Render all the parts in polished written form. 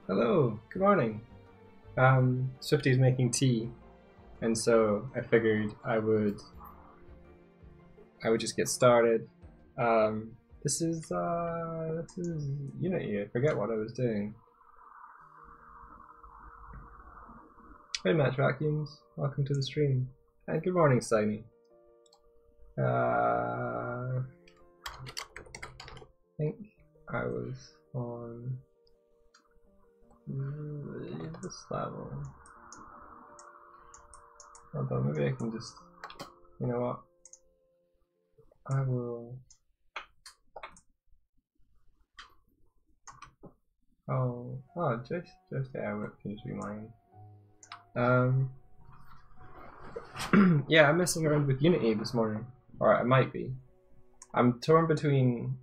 Hello, good morning. Swifty's making tea, and so I figured I would just get started. This is Unity. I forget what I was doing. Hey, Match Vacuums. Welcome to the stream. And good morning, Simey. I think I was on this level. Although maybe I can just, you know what? I will. Just yeah, I can just be mine. Yeah, I'm messing around with Unity this morning, or I might be. I'm torn between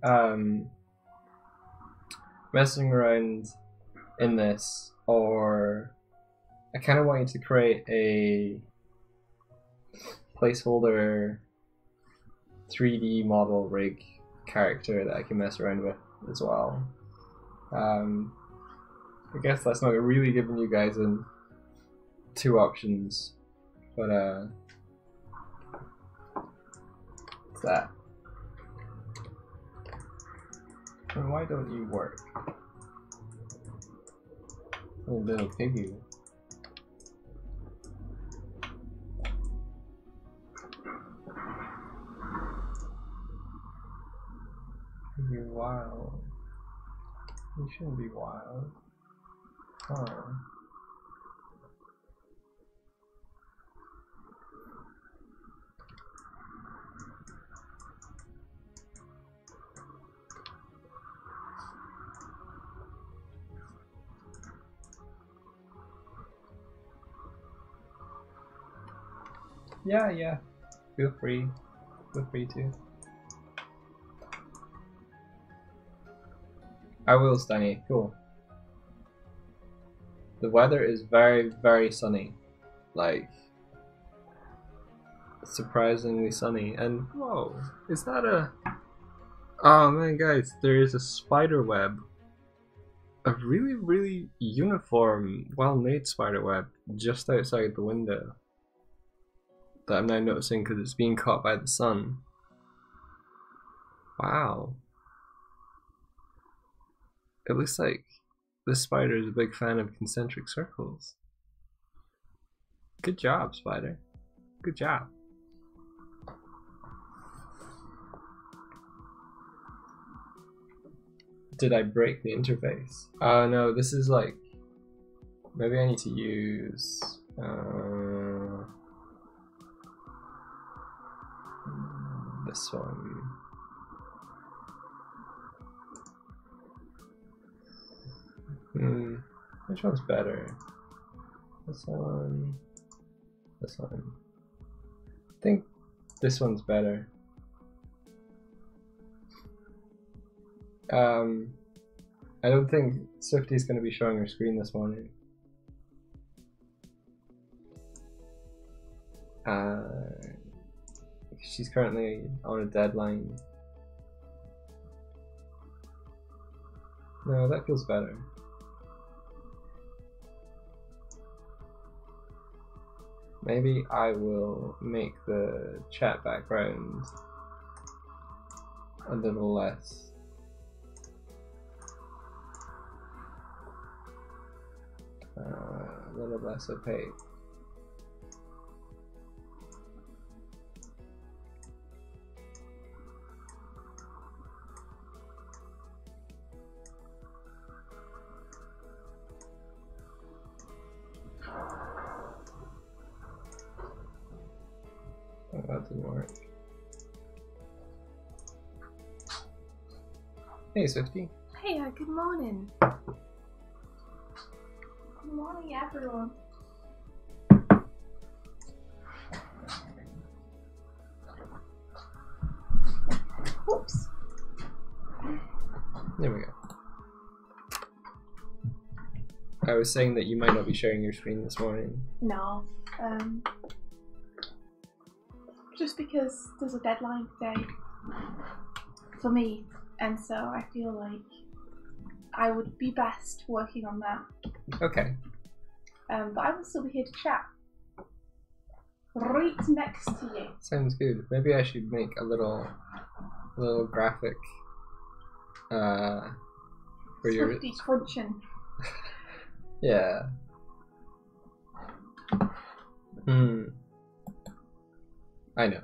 messing around in this, or I kind of wanted to create a placeholder 3D model rig character that I can mess around with as well. I guess that's not really giving you guys two options, but what's that? And why don't you work? Oh, little piggy. You're wild. You shouldn't be wild. Huh. Yeah. Feel free to. I will, Stanny. Cool. The weather is very, very sunny. Like, surprisingly sunny. And whoa, is that a? Oh man, guys, there is a spider web. A really, really uniform, well-made spider web just outside the window. That I'm now noticing because it's being caught by the sun. Wow. It looks like this spider is a big fan of concentric circles. Good job, spider. Good job. Did I break the interface? Oh no, this is like... Maybe I need to use... this one. Which one's better? This one. This one. I think this one's better. I don't think Swifty's going to be showing her screen this morning. She's currently on a deadline. No, that feels better. Maybe I will make the chat background a little less. A little less opaque. Oh, that didn't work. Hey, Swifty. Hey, good morning. Good morning, everyone. Oops. There we go. I was saying that you might not be sharing your screen this morning. No. Just because there's a deadline today for me, and so I feel like I would be best working on that. Okay. But I will still be here to chat. Right next to you. Sounds good. Maybe I should make a little graphic for your Swifty crunching. Yeah. I know.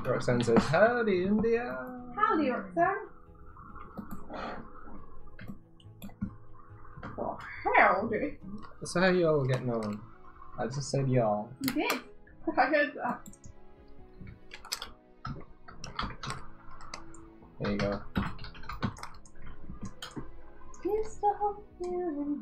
Roxanne says, "Howdy, India." Howdy, Roxanne. Oh, howdy. So how you all getting on? I just said y'all. You did. I heard that. There you go. Used to hope you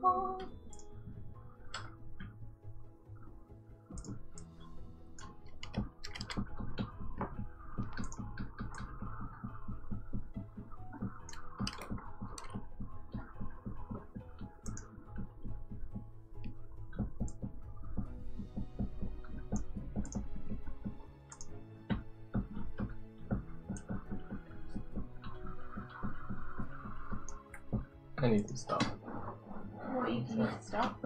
well. I need to stop. What do you need to stop?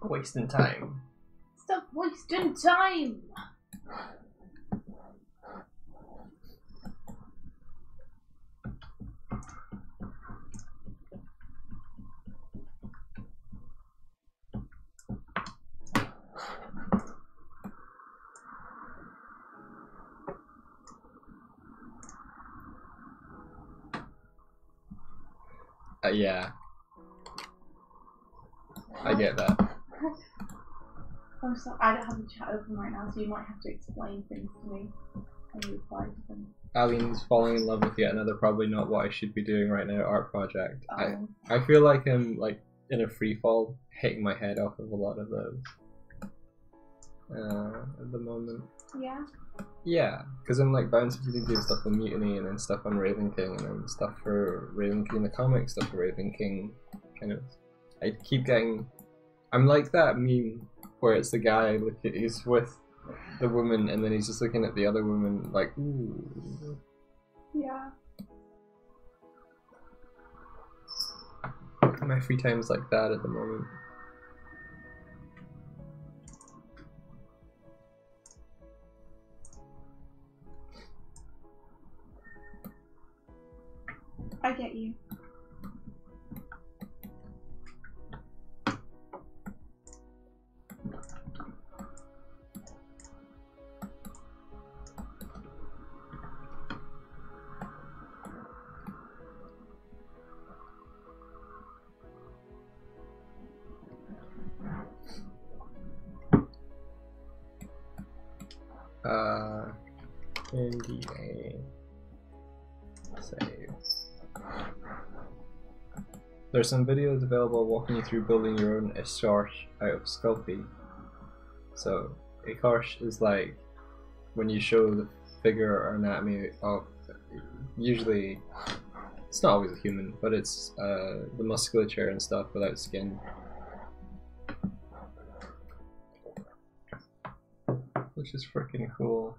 Wasting time. Stop wasting time! Yeah. I get that. I'm sorry, I don't have the chat open right now, so you might have to explain things to me and reply to them. Alien's falling in love with yet another probably not what I should be doing right now art project. Oh. I feel like I'm like in a free fall, hitting my head off of a lot of those at the moment. Yeah? Yeah, because I'm like bouncing between doing stuff on Mutiny and then stuff on Raven King and then stuff for Raven King the comic, stuff for Raven King kind of. I keep getting. I'm like that meme where it's the guy he's with the woman and then he's just looking at the other woman like, ooh. Yeah. My free time is like that at the moment. I get you. NDA save. There's some videos available walking you through building your own Isharsh out of Sculpey. So Isharsh is like when you show the figure or anatomy of, usually it's not always a human, but it's the musculature and stuff without skin. Which is freaking cool.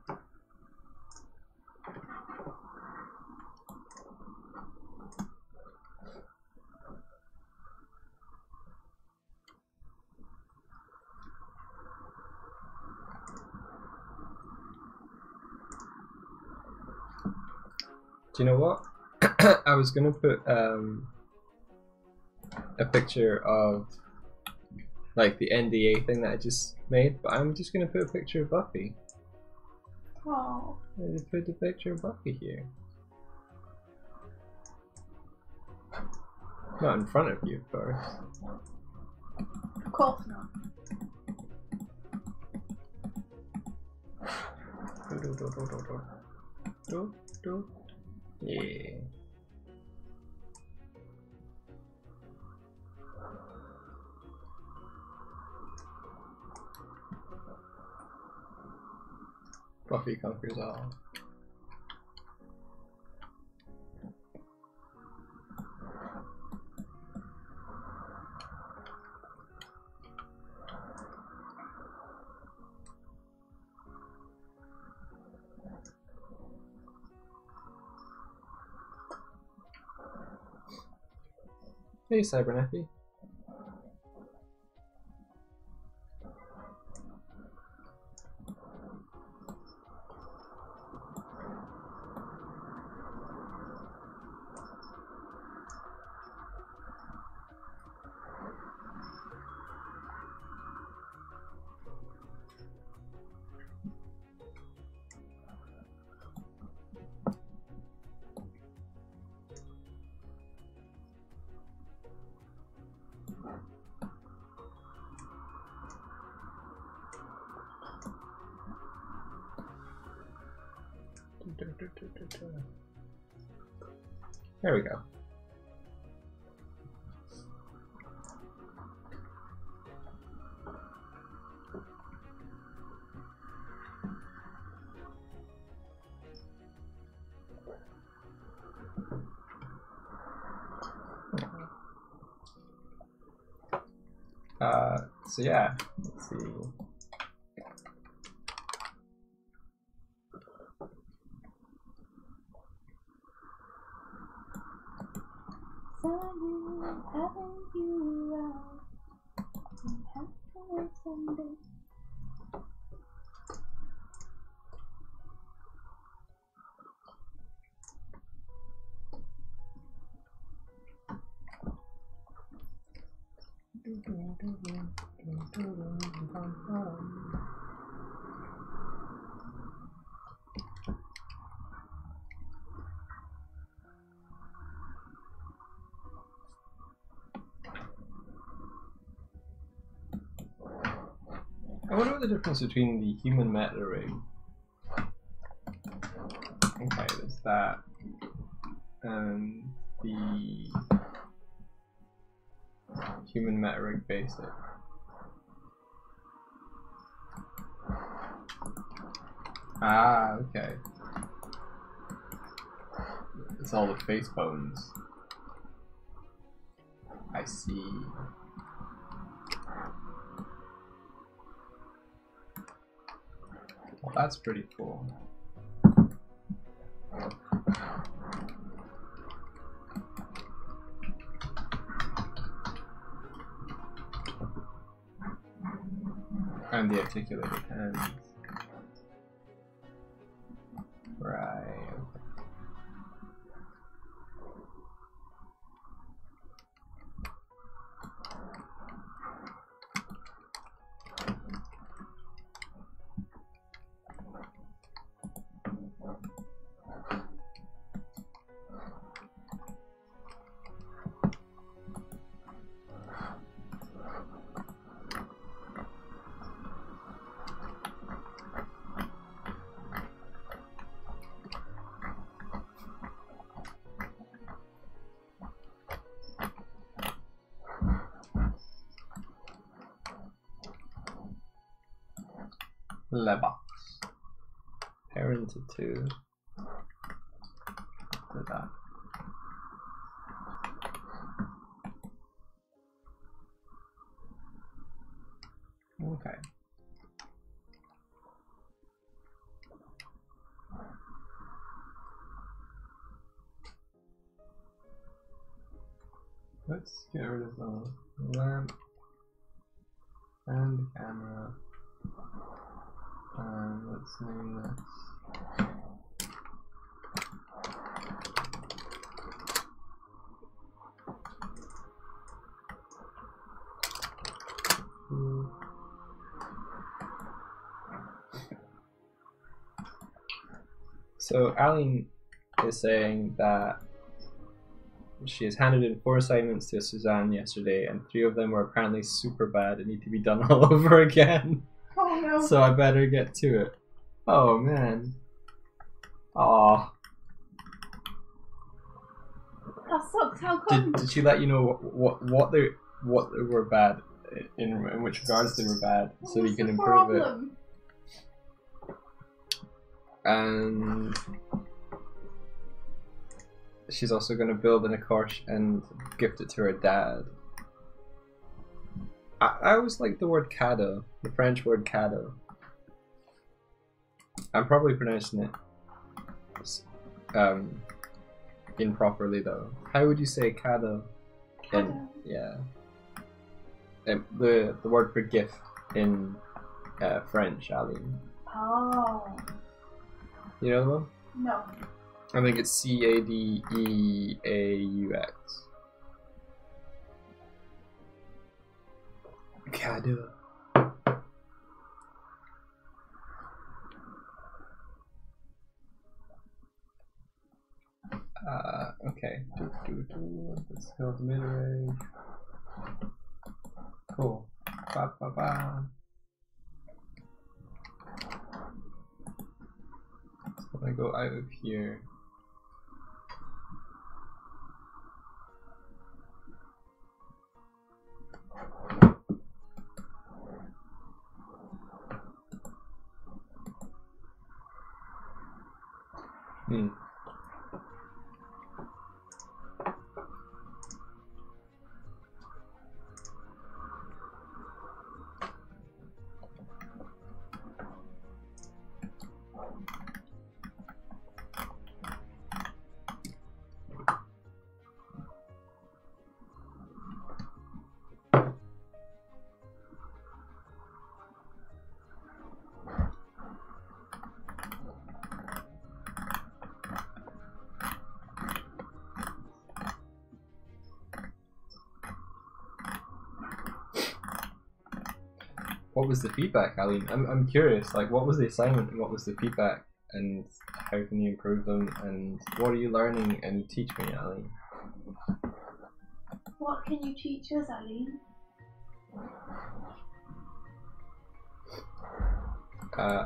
Do you know what? I was gonna put a picture of like the NDA thing that I just made, but I'm just gonna put a picture of Buffy. Oh. I just put a picture of Buffy here. Not in front of you, of course. Of course not. Yeah. Buffy conquers all. Hey, Cybernappy. There we go. So yeah, let's see. I wonder what the difference between the human meta rig. Okay, there's that. And the human meta rig basic. Ah, okay. It's all the face bones. I see. Well, that's pretty cool. And the articulated hands. Right. Lebox. Pair into two. Do that. Okay. Let's get rid of the lamp and the camera. And let's name this. So Aline is saying that she has handed in 4 assignments to Suzanne yesterday, and 3 of them were apparently super bad and need to be done all over again. Oh no. So I better get to it. Oh man. Aw. That sucks. How come? Did she let you know what they were bad in which regards they were bad, so you can improve it? And she's also going to build an Akorsh and gift it to her dad. I always like the word cadeau, the French word cadeau. I'm probably pronouncing it improperly though. How would you say cadeau? Cadeau. Yeah. The word for gift in French, Aline. Oh. You know the one? No. I think it's Cadeaux. Cadeau. Okay. Let's go to mid-range. Cool. Ba ba ba. So I'm gonna go out of here. What was the feedback, Aline? I'm curious. Like, what was the assignment and what was the feedback, and how can you improve them, and what are you learning? And teach me, Aline. What can you teach us, Aline?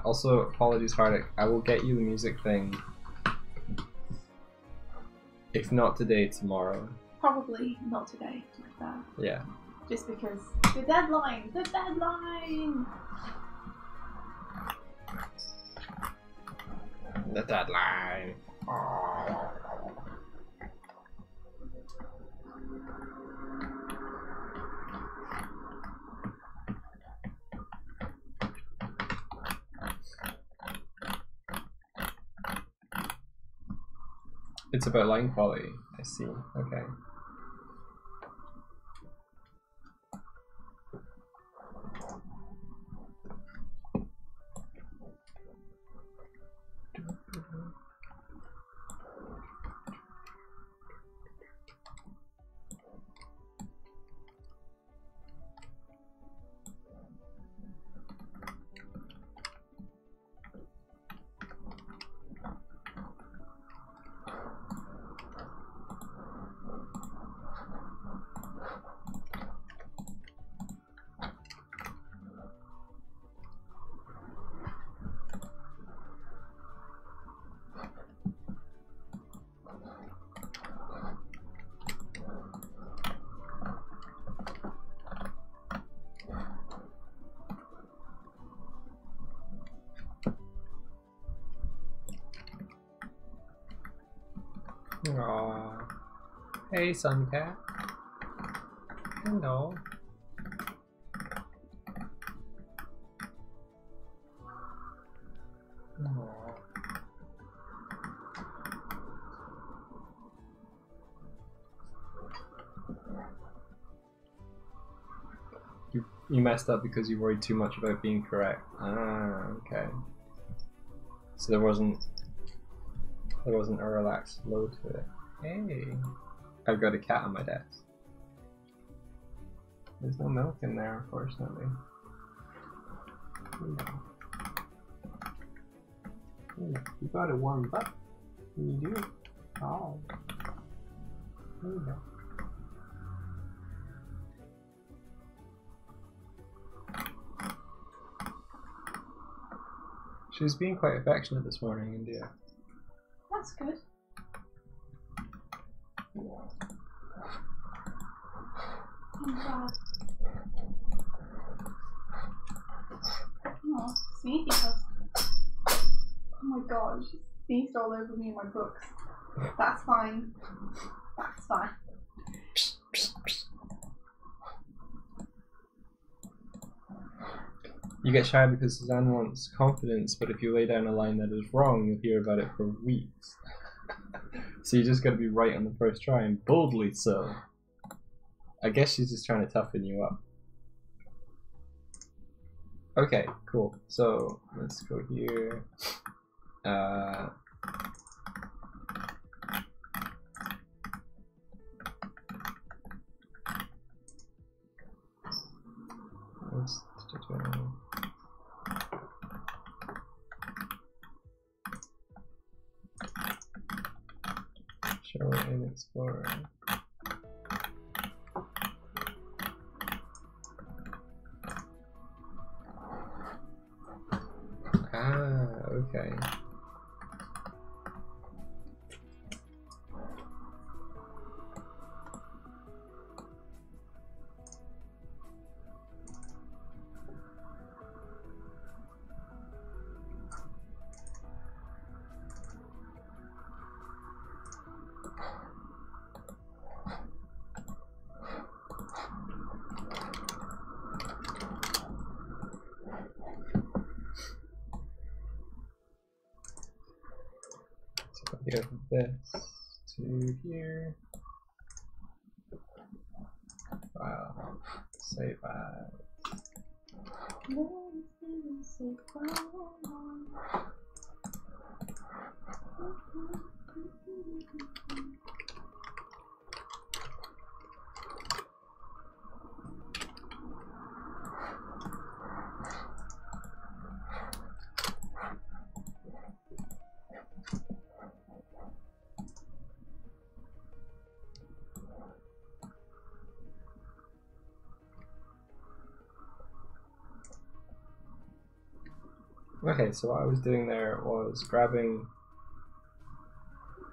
Also, apologies, Hardik. I will get you the music thing. If not today, tomorrow. Probably not today, to be fair. Yeah. Just because the deadline! The deadline! The deadline. Oh. It's about line quality. I see. Okay. Aww. Hey, Suncat. Hello. Aww. You messed up because you worried too much about being correct. Ah, okay. So there wasn't a relaxed flow to it. Hey, I've got a cat on my desk. There's no milk in there, unfortunately. Ooh, you got it warmed up. You do. Oh. There you go. She was being quite affectionate this morning, India. That's good. I'm glad. Oh, sneaky puss. Oh my god, she sneezed all over me in my books. That's fine. That's fine. You get shy because Suzanne wants confidence, but if you lay down a line that is wrong, you'll hear about it for weeks. So you just gotta be right on the first try, and boldly so. I guess she's just trying to toughen you up. Okay, cool. So let's go here. Let's show in Explorer. Okay. Give this to here. Wow. Save as. Okay, so what I was doing there was grabbing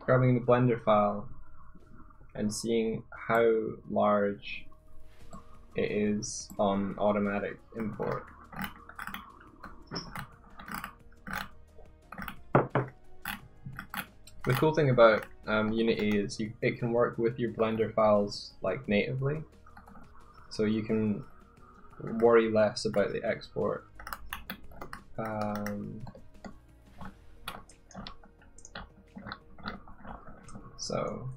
the Blender file and seeing how large it is on automatic import. The cool thing about Unity is it can work with your Blender files like natively, so you can worry less about the export. So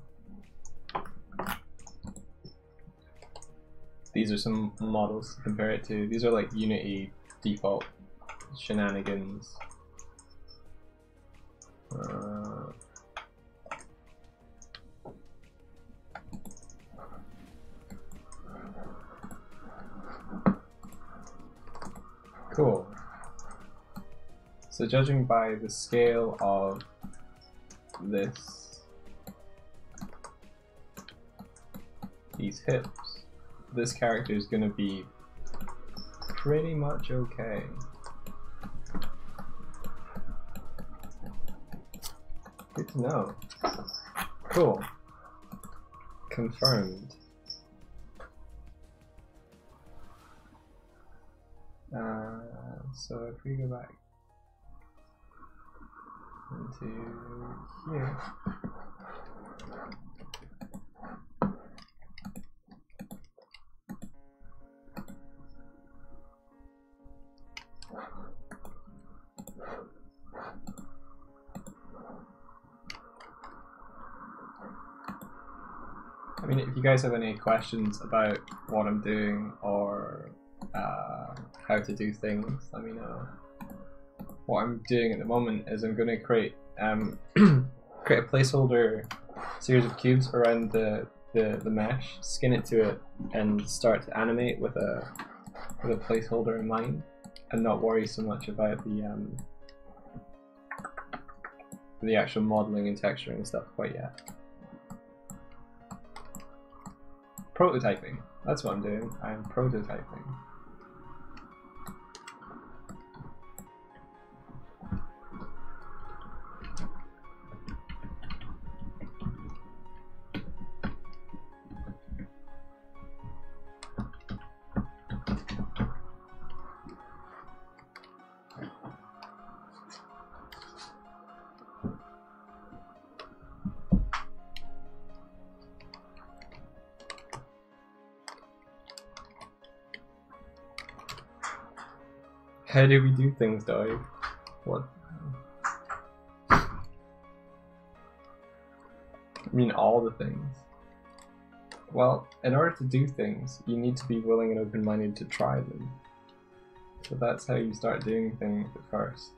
these are some models to compare it to. These are like Unity default shenanigans. Cool. So judging by the scale of these hips, this character is going to be pretty much okay. Good to know. Cool. Confirmed. So if we go back into here, I mean, if you guys have any questions about what I'm doing or how to do things, let me know. What I'm doing at the moment is I'm going to create create a placeholder series of cubes around the mesh, skin it to it, and start to animate with a placeholder in mind, and not worry so much about the actual modeling and texturing and stuff quite yet. Prototyping. That's what I'm doing. I'm prototyping. How do we do things, Doig? What? I mean, all the things. Well, in order to do things, you need to be willing and open-minded to try them. So that's how you start doing things at first.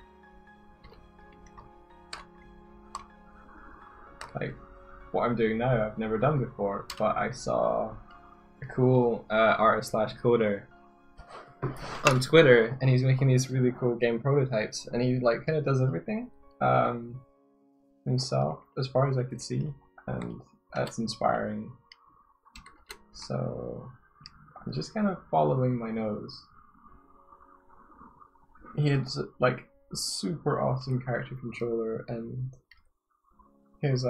Like, what I'm doing now, I've never done before, but I saw a cool artist/coder on Twitter, and he's making these really cool game prototypes, and he like kind of does everything himself, as far as I could see, and that's inspiring. So I'm just kind of following my nose. He had like a super awesome character controller, and his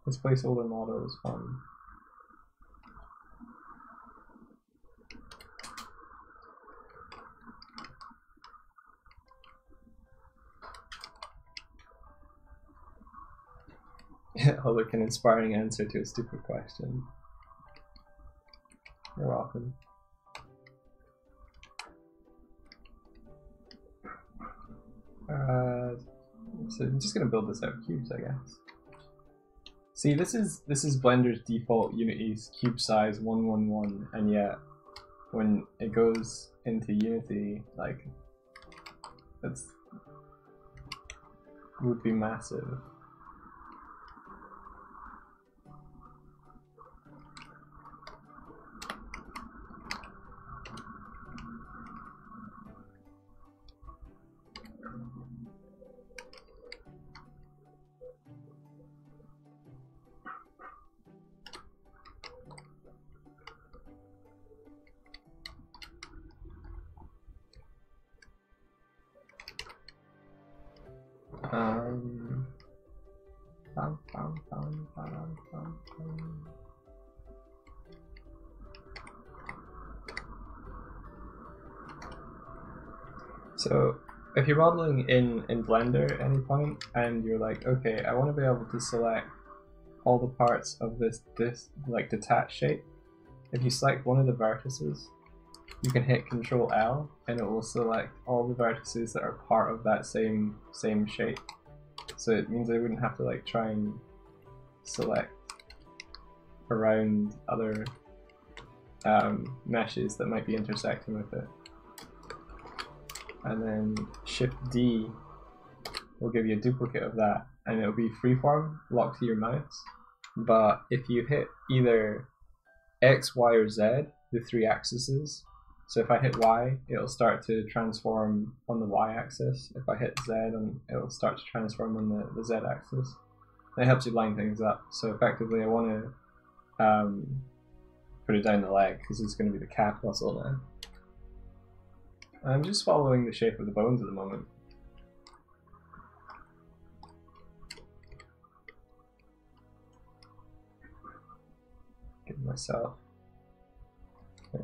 placeholder model is fun. Oh, look, an inspiring answer to a stupid question. You're welcome. So I'm just gonna build this out of cubes, I guess. See, this is Blender's default Unity's cube size 111, and yet when it goes into Unity, like, that's would be massive. So if you're modeling in Blender at any point and you're like, okay, I want to be able to select all the parts of this like detached shape, if you select one of the vertices, you can hit Control L and it will select all the vertices that are part of that same shape. So it means I wouldn't have to like try and select around other meshes that might be intersecting with it. And then Shift D will give you a duplicate of that, and it'll be freeform, locked to your mouse. But if you hit either X, Y, or Z, the three axes, so if I hit Y, it'll start to transform on the Y axis. If I hit Z, it'll start to transform on the Z axis. And it helps you line things up. So effectively, I want to put it down the leg because it's going to be the calf muscle now. I'm just following the shape of the bones at the moment. Give myself this.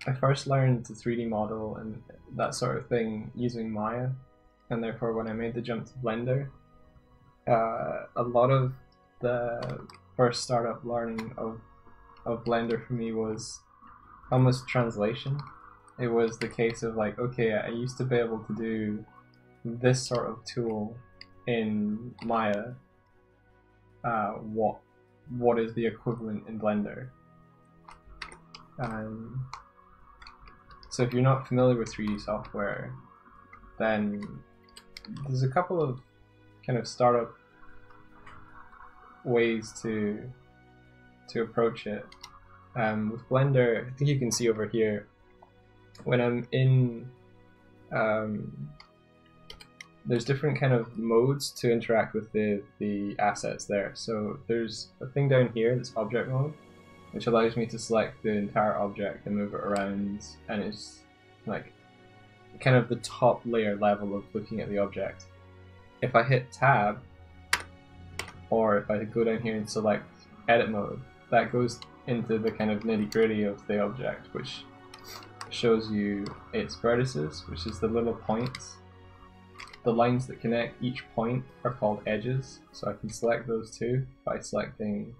I first learned to 3D model and that sort of thing using Maya, and therefore when I made the jump to Blender, a lot of the first startup learning of Blender for me was almost translation. It was the case of like, okay, I used to be able to do this sort of tool in Maya. What is the equivalent in Blender? So if you're not familiar with 3D software, then there's a couple of kind of startup ways to approach it. With Blender, I think you can see over here when I'm in. There's different kind of modes to interact with the assets there. So there's a thing down here that's object mode, which allows me to select the entire object and move it around, and it's like kind of the top layer level of looking at the object. If I hit tab, or if I go down here and select edit mode, that goes into the kind of nitty gritty of the object, which shows you its vertices, which is the little points. The lines that connect each point are called edges, so I can select those too by selecting,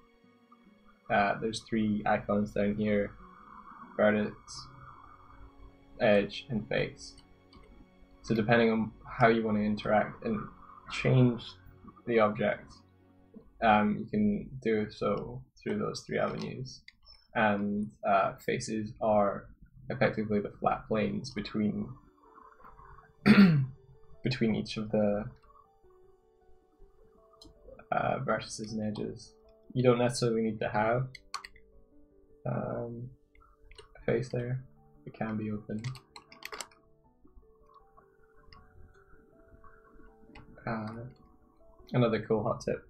there's 3 icons down here, vertex, edge, and face. So depending on how you want to interact and change the object, you can do so through those 3 avenues. And faces are effectively the flat planes between between each of the vertices and edges. You don't necessarily need to have a face there. It can be open. Another cool hot tip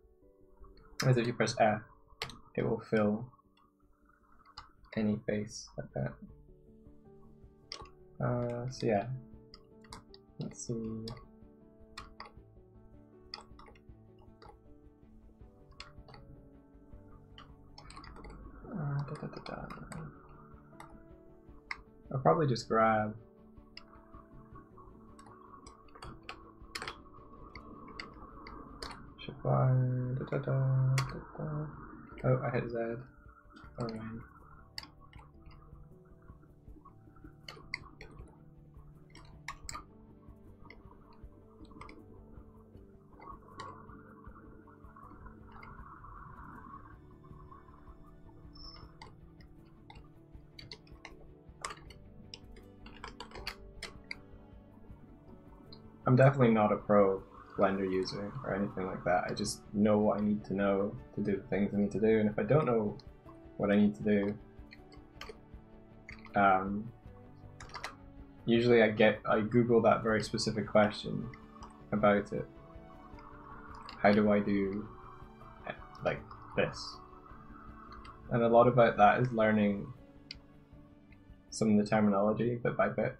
is if you press F, it will fill any face like that. So yeah, let's see. I'll probably just grab Oh, I hit Z. Alright. I'm definitely not a pro Blender user or anything like that. I just know what I need to know to do the things I need to do, and if I don't know what I need to do, usually I Google that very specific question about it. How do I do like this? And a lot about that is learning some of the terminology bit by bit.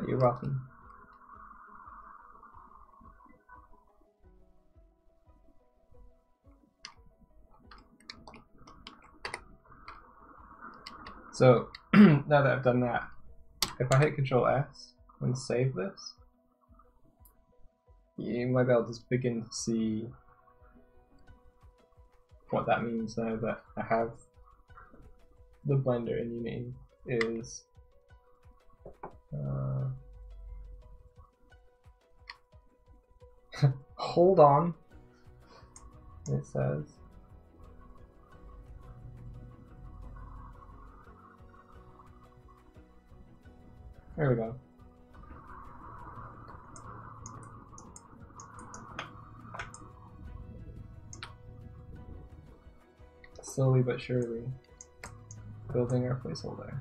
You're welcome. So now that I've done that, if I hit Control S and save this, you might be able to begin to see what that means now that I have the Blender in Unity is hold on, it says. There we go. Slowly but surely building our placeholder.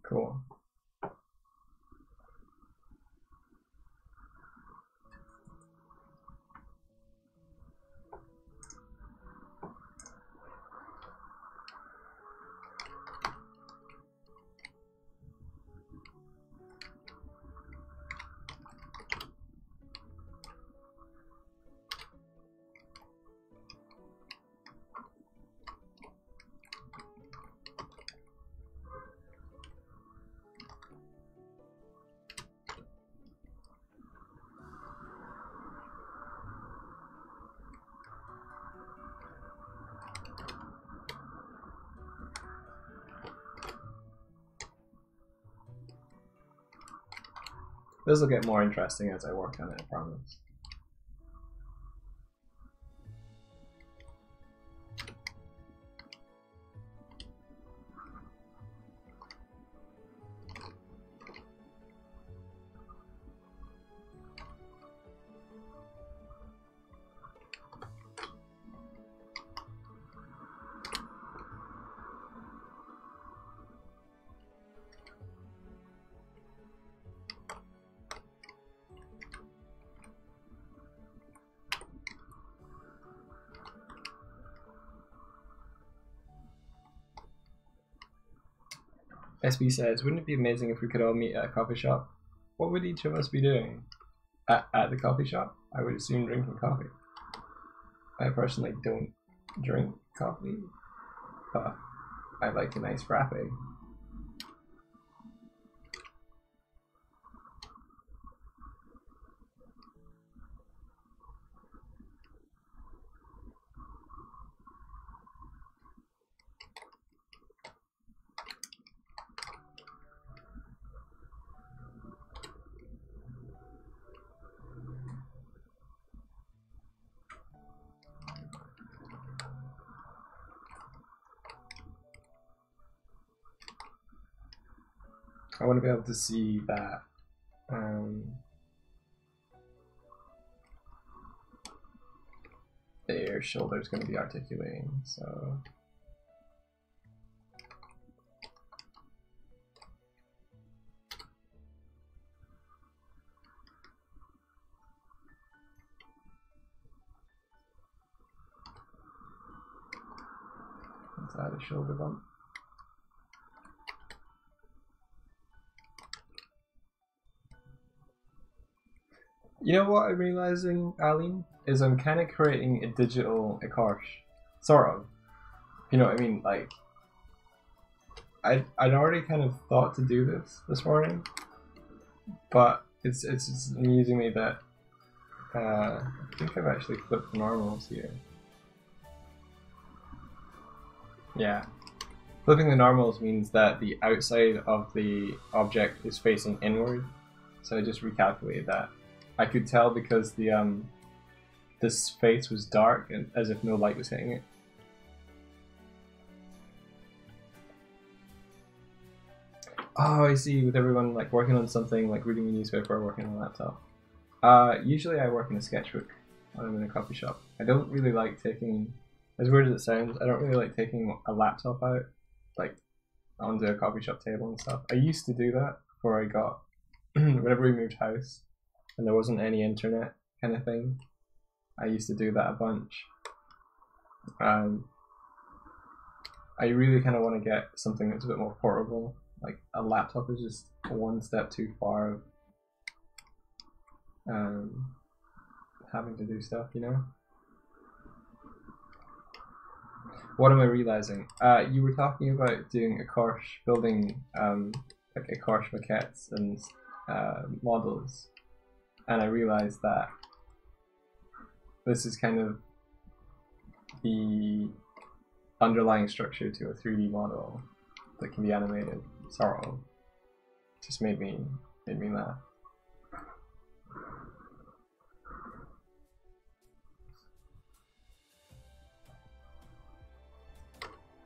Cool. This will get more interesting as I work on it, I promise. SB says, wouldn't it be amazing if we could all meet at a coffee shop? What would each of us be doing at the coffee shop? I would assume drinking coffee. I personally don't drink coffee, but I like a nice frappe. I want to be able to see that their shoulder is going to be articulating, so let's add a shoulder bump. You know what I'm realizing, Aline, is I'm kind of creating a digital Ecorche, sort of. You know what I mean? Like, I'd already kind of thought to do this morning, but it's just amusing me that I think I've actually flipped the normals here. Yeah, flipping the normals means that the outside of the object is facing inward, so I just recalculated that. I could tell because the this face was dark and as if no light was hitting it. Oh, I see. With everyone like working on something, like reading a newspaper or working on a laptop. Usually I work in a sketchbook when I'm in a coffee shop. I don't really like taking, as weird as it sounds, I don't really like taking a laptop out, like onto a coffee shop table and stuff. I used to do that before I got, whenever we moved house and there wasn't any internet kind of thing. I used to do that a bunch. I really kind of want to get something that's a bit more portable. Like a laptop is just one step too far of having to do stuff, you know? What am I realizing? You were talking about doing Ecorche, building like Ecorche maquettes and models, and I realized that this is kind of the underlying structure to a 3D model that can be animated, sort of. Just made me laugh.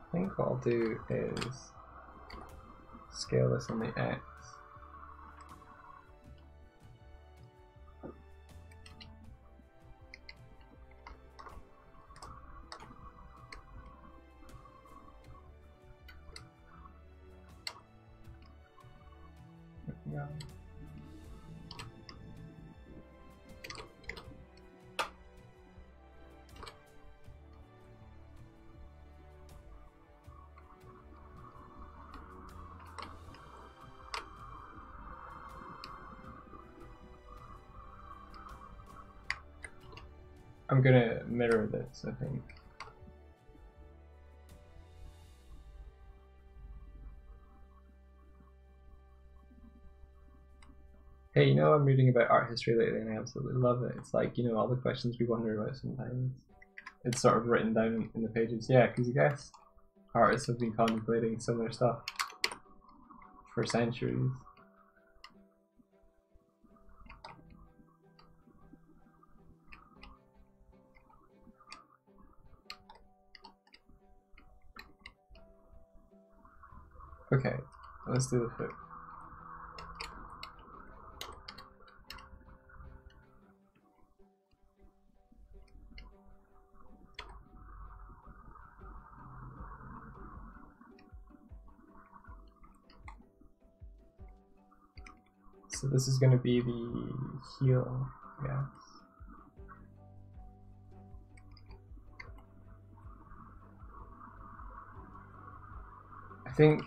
I think what I'll do is scale this on the X. Yeah. I'm gonna mirror this, I think. Hey, you know, I'm reading about art history lately and I absolutely love it. It's like, you know, all the questions we wonder about sometimes. It's sort of written down in the pages. Yeah, because I guess artists have been contemplating similar stuff for centuries. Okay, let's do the foot. So this is going to be the heel, yes. I think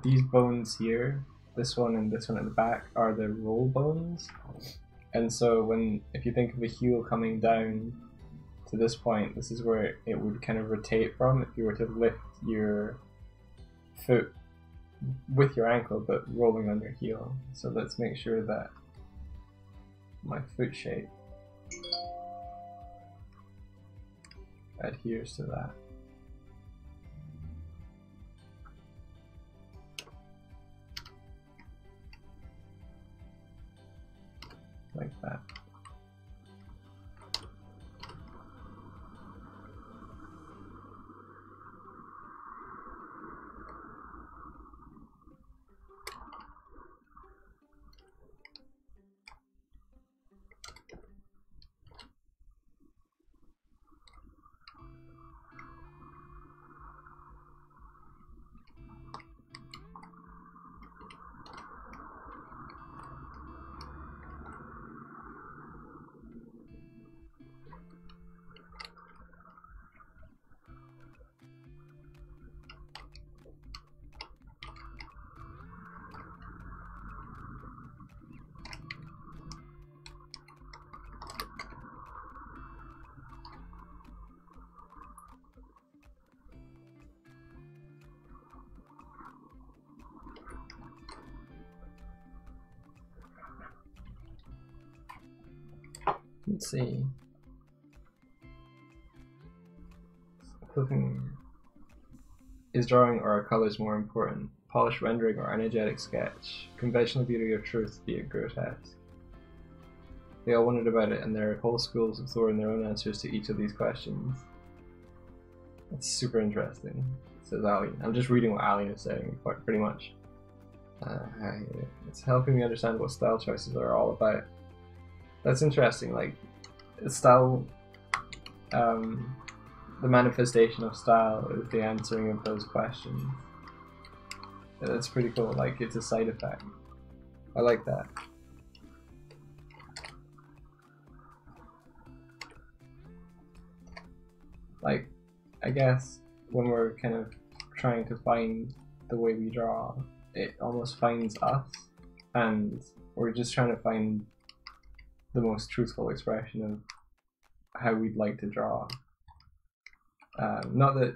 these bones here, this one and this one at the back, are the roll bones. And so if you think of a heel coming down to this point, this is where it would kind of rotate from if you were to lift your foot with your ankle but rolling on your heel. So let's make sure that my foot shape adheres to that. Like that. Let's see. Cooking. Is drawing or are colors more important? Polished rendering or energetic sketch? Conventional beauty or truth, be it grotesque? They all wondered about it, and there are whole schools of throwing their own answers to each of these questions. That's super interesting, says Ali. I'm just reading what Ali is saying, pretty much. It's helping me understand what style choices are all about. That's interesting, like, style, the manifestation of style is the answering of those questions. That's pretty cool, like, it's a side effect. I like that. Like, I guess when we're kind of trying to find the way we draw, it almost finds us, and we're just trying to find the most truthful expression of how we'd like to draw. Not that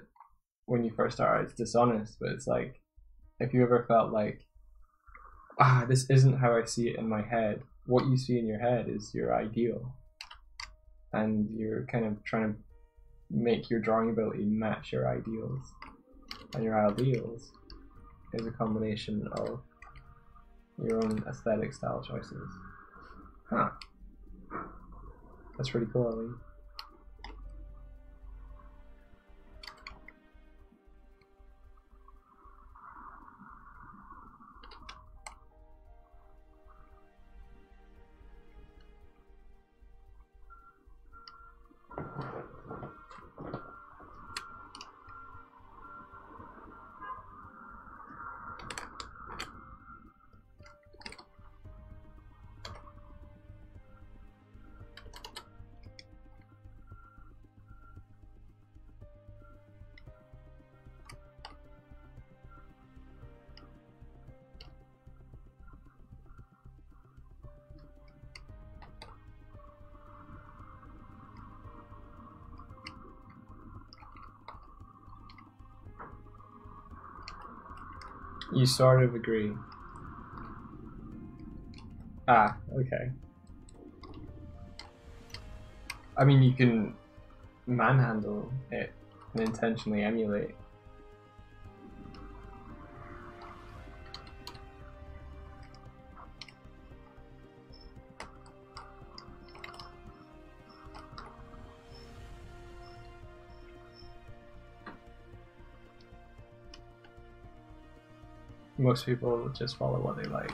when you first start it's dishonest, but it's like, if you ever felt like, this isn't how I see it in my head, what you see in your head is your ideal, and you're kind of trying to make your drawing ability match your ideals, and your ideals is a combination of your own aesthetic style choices. Huh. That's pretty cool, Ali. You sort of agree. Okay. I mean, you can manhandle it and intentionally emulate. most people just follow what they like.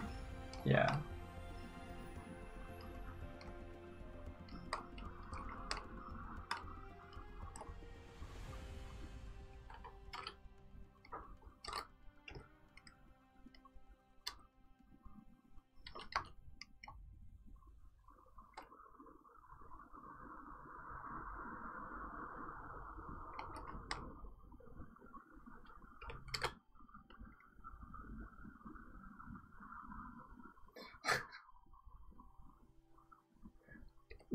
Yeah.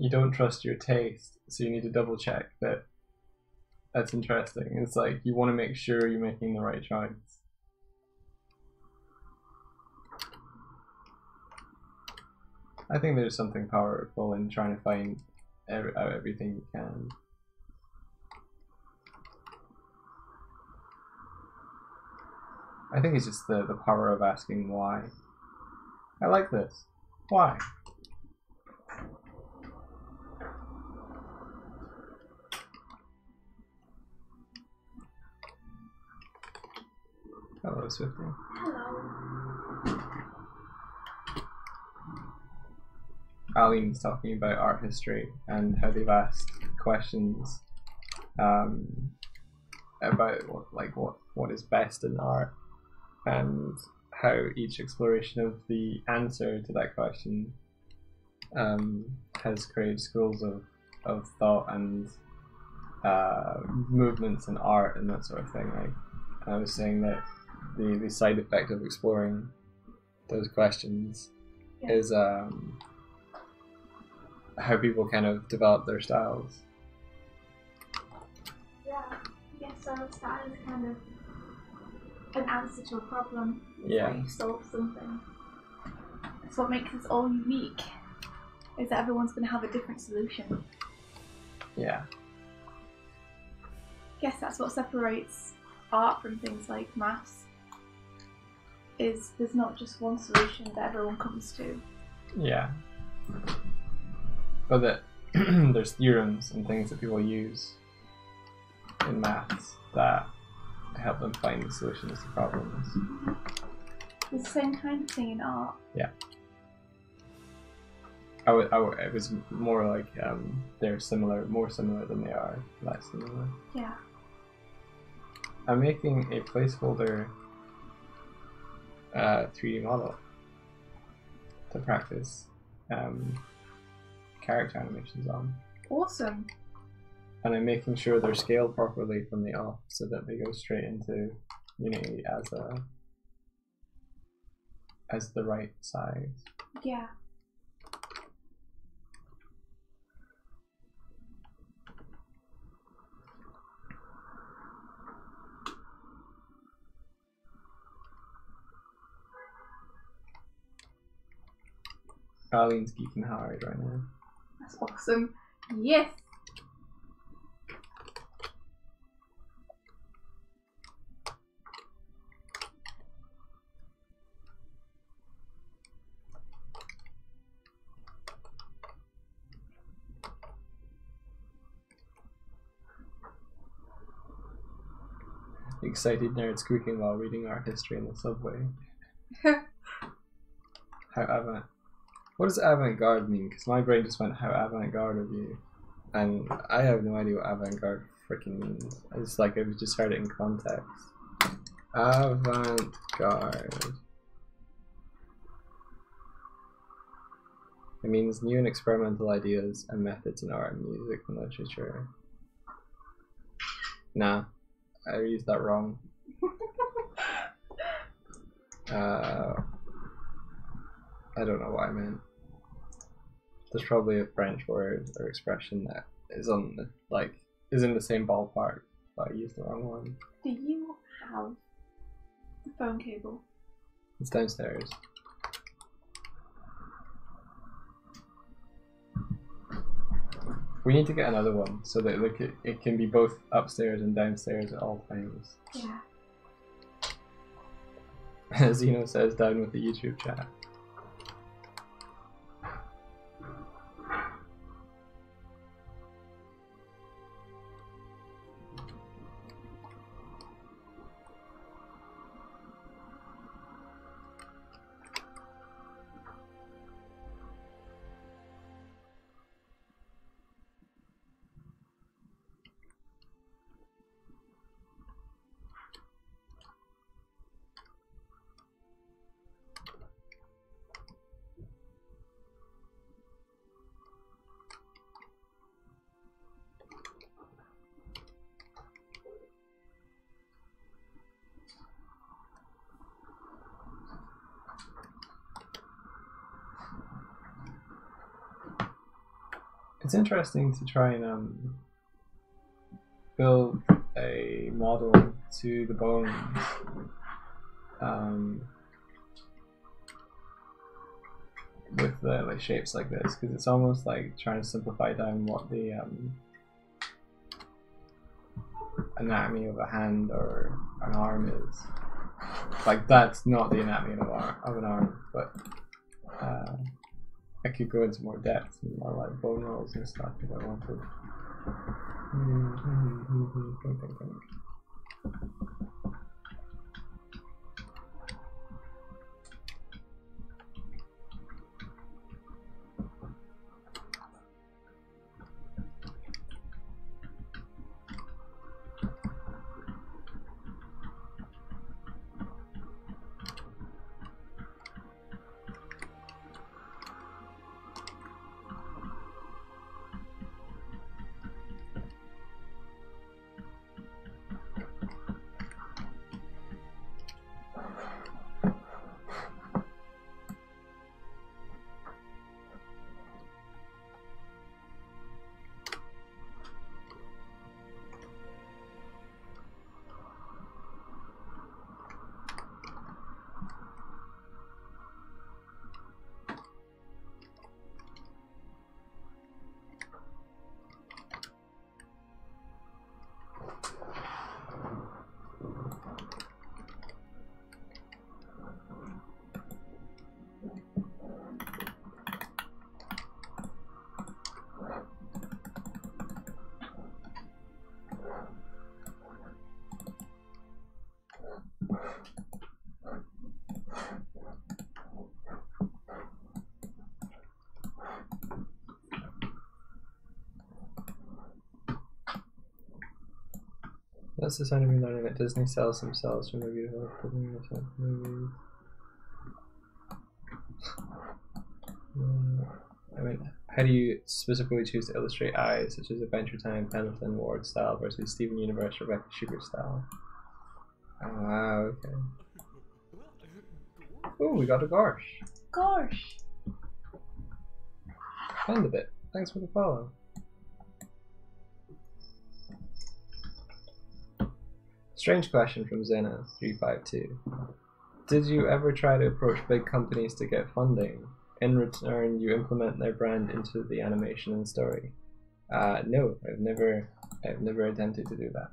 You don't trust your taste, so you need to double check that. That's interesting. It's like you want to make sure you're making the right choice. I think there's something powerful in trying to find out everything you can. I think it's just the power of asking why. I like this. Why? Hello, Swifty. Hello. Aline's talking about art history and how they've asked questions about what is best in art, and how each exploration of the answer to that question has created schools of thought and movements in art and that sort of thing. Like, I was saying that the side effect of exploring those questions is how people kind of develop their styles. Yeah, yeah, so style is kind of an answer to a problem. It's Yeah. how you solve something. That's what makes us all unique, is that everyone's going to have a different solution. Yeah. I guess that's what separates art from things like maths, is there's not just one solution that everyone comes to. Yeah. But that there's theorems and things that people use in maths that help them find the solutions to problems. It's the same kind of thing in art. Yeah. It was more like they're similar, more similar than they are less similar. Yeah. I'm making a placeholder 3D model to practice character animations on. Awesome. And I'm making sure they're scaled properly from the off so that they go straight into Unity as the right size. Yeah. Arlene's geeking hard right now. That's awesome. Yes! Excited nerd squeaking while reading art history in the subway. How avant. What does avant-garde mean? Because my brain just went, how avant-garde of you. And I have no idea what avant-garde freaking means. It's like I've just heard it in context. Avant-garde. It means new and experimental ideas and methods in art and music and literature. Nah, I used that wrong. I don't know what I meant. There's probably a French word or expression that is on the, is in the same ballpark, but I used the wrong one. Do you have the phone cable? It's downstairs. We need to get another one so that it can be both upstairs and downstairs at all times. Yeah. Zeno says down with the YouTube chat. It's interesting to try and build a model to the bones. With like shapes like this, because it's almost like trying to simplify down what the anatomy of a hand or an arm is. Like that's not the anatomy of an arm, but I could go into more depth and more like bone rolls and stuff if I wanted. That's the sound of me learning that Disney sells themselves from movie developers. Movies. I mean, how do you specifically choose to illustrate eyes, such as Adventure Time, Pendleton Ward style versus Steven Universe, Rebecca Sugar style? Ah, okay. Oh, we got a Gorsh. Gosh. Found a bit. Thanks for the follow. Strange question from Zena352. Did you ever try to approach big companies to get funding? In return, you implement their brand into the animation and story. No, I've never attempted to do that.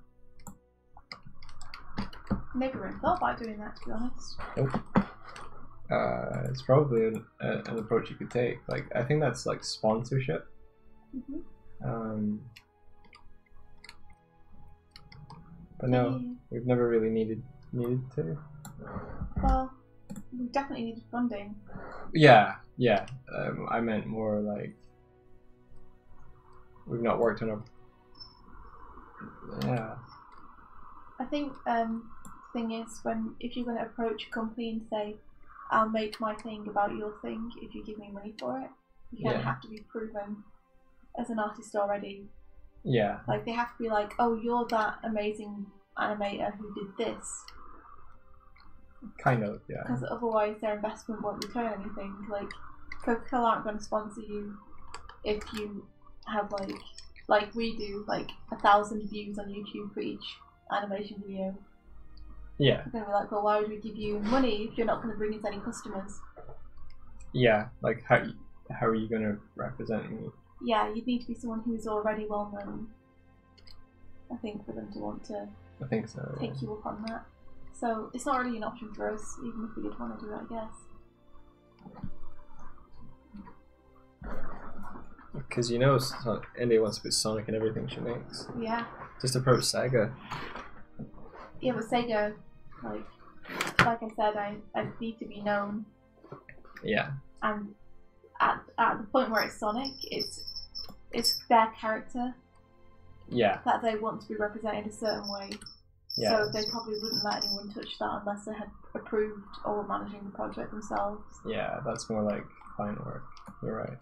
Never even thought about doing that, to be honest. Nope. It's probably an approach you could take. Like, I think that's like sponsorship. Mm-hmm. But no, we've never really needed to. Well, we definitely needed funding. Yeah. I meant more like we've not worked on a. Yeah. I think thing is if you're going to approach a company and say, "I'll make my thing about your thing if you give me money for it," you kind of have to be proven as an artist already. Yeah. Like they have to be like, "Oh, you're that amazing animator who did this." Kind of, yeah. Because otherwise their investment won't return anything. Like Coca-Cola aren't going to sponsor you if you have like we do, like 1,000 views on YouTube for each animation video. Yeah. They're going to be like, well, why would we give you money if you're not going to bring us any customers? Yeah, like how are you going to represent me? Yeah, you'd need to be someone who's already well known, I think, for them to want to I think so, take you up on that. So it's not really an option for us, even if we did want to do it, I guess. Because you know India wants to put Sonic in everything she makes. Yeah. Just approach Sega. Yeah, but Sega, like I said, I need to be known. Yeah. And at the point where it's Sonic, it's their character. Yeah. That they want to be represented a certain way. Yeah. So they probably wouldn't let anyone touch that unless they had approved or were managing the project themselves. Yeah, that's more like fine work. You're right.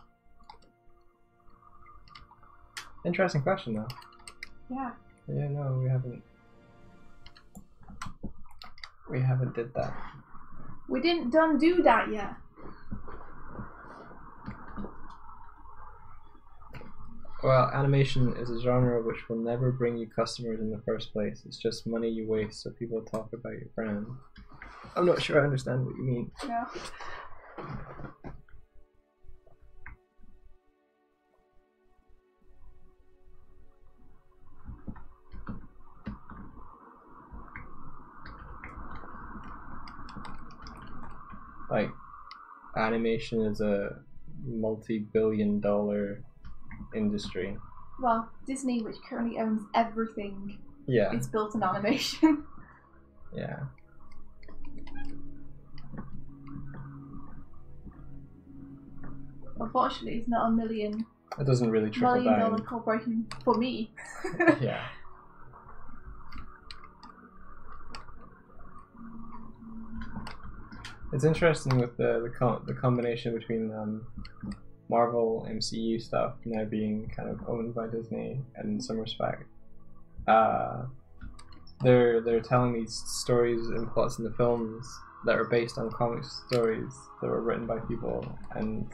Interesting question though. Yeah. Yeah, no, we haven't did that. We didn't do that yet. Well, animation is a genre which will never bring you customers in the first place. It's just money you waste so people talk about your brand. I'm not sure I understand what you mean. No. Like, animation is a multi-billion-dollar industry. Well, Disney, which currently owns everything, Yeah. is built on animation. Yeah. Unfortunately, it's not a million It doesn't really trickle $1 down. corporation for me. Yeah. It's interesting with the combination between Marvel MCU stuff now being kind of owned by Disney in some respect. They're telling these stories and plots in the films that are based on comic stories that were written by people, and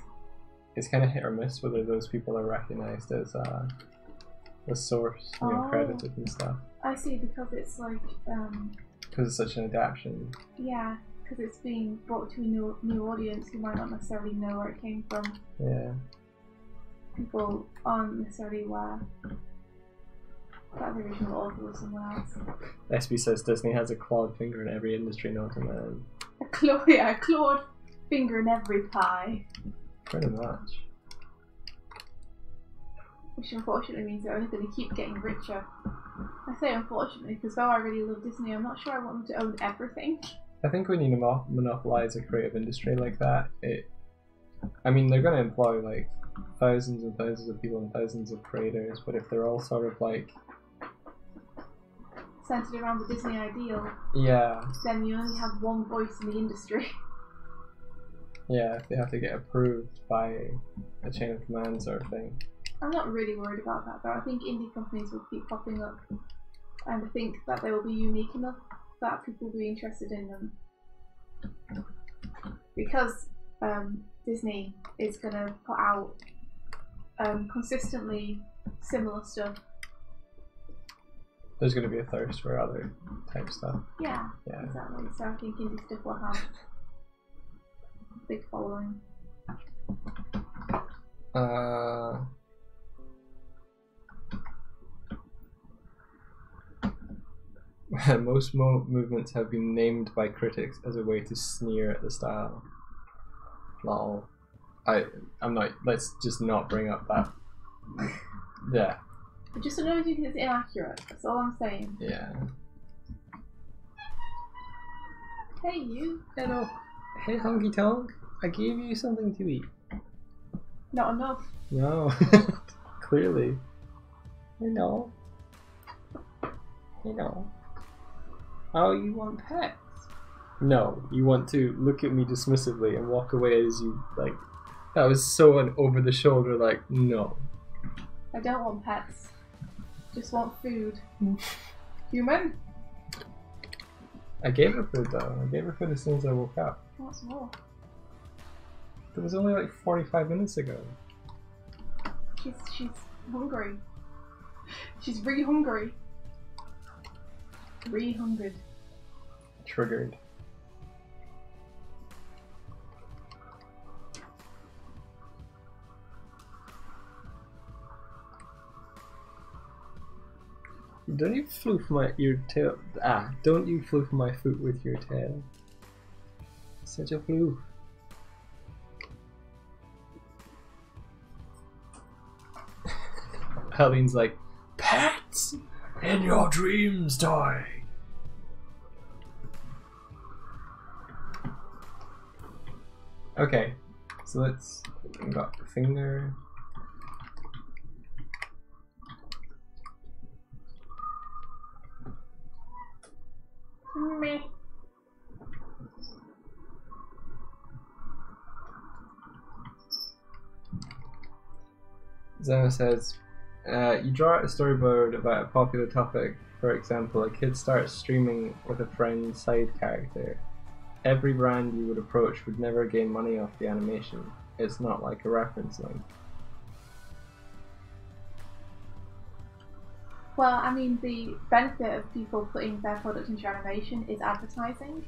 it's kind of hit or miss whether those people are recognized as the source, credited and stuff. I see, because it's like because it's such an adaptation. Yeah, because it's being brought to a new audience who might not necessarily know where it came from. Yeah. People aren't necessarily aware that the original author was someone else. SB says Disney has a clawed finger in every industry known to man. A clawed finger in every pie. Pretty much. Which unfortunately means they're only going to keep getting richer. I say unfortunately because though I really love Disney, I'm not sure I want them to own everything. I think when you monopolize a creative industry like that, I mean, they're going to employ like thousands and thousands of people and thousands of creators, but if they're all sort of like centered around the Disney ideal, yeah, then you only have one voice in the industry. Yeah, if they have to get approved by a chain of command sort of thing. I'm not really worried about that though. I think indie companies will keep popping up, and I think that they will be unique enough that people will be interested in them. Because Disney is going to put out consistently similar stuff. There's going to be a thirst for other type stuff. Yeah, exactly. So I think indie stuff will have a big following. Most movements have been named by critics as a way to sneer at the style. Lol. I'm not. Let's just not bring up that. Yeah. But just to know you think it's inaccurate. That's all I'm saying. Yeah. Hey you. Hello. Hey Honky Tonk. I gave you something to eat. Not enough. No. Clearly. I know. Oh, you want pets? No, you want to look at me dismissively and walk away as you, like, that was so an over the shoulder, like, no. I don't want pets. Just want food. Human? I gave her food though. I gave her food as soon as I woke up. What's more? It was only like 45 minutes ago. She's hungry. She's really hungry. Re-hungered. Triggered. Don't you floof your tail. Don't you floof my foot with your tail. Such a floof. Helene's like, pets in your dreams, Doig. Okay, so let's. We got the finger. Me. Zena says, you draw out a storyboard about a popular topic. For example, a kid starts streaming with a friend's side character. Every brand you would approach would never gain money off the animation. It's not like a reference link. Well, I mean, the benefit of people putting their product into your animation is advertising.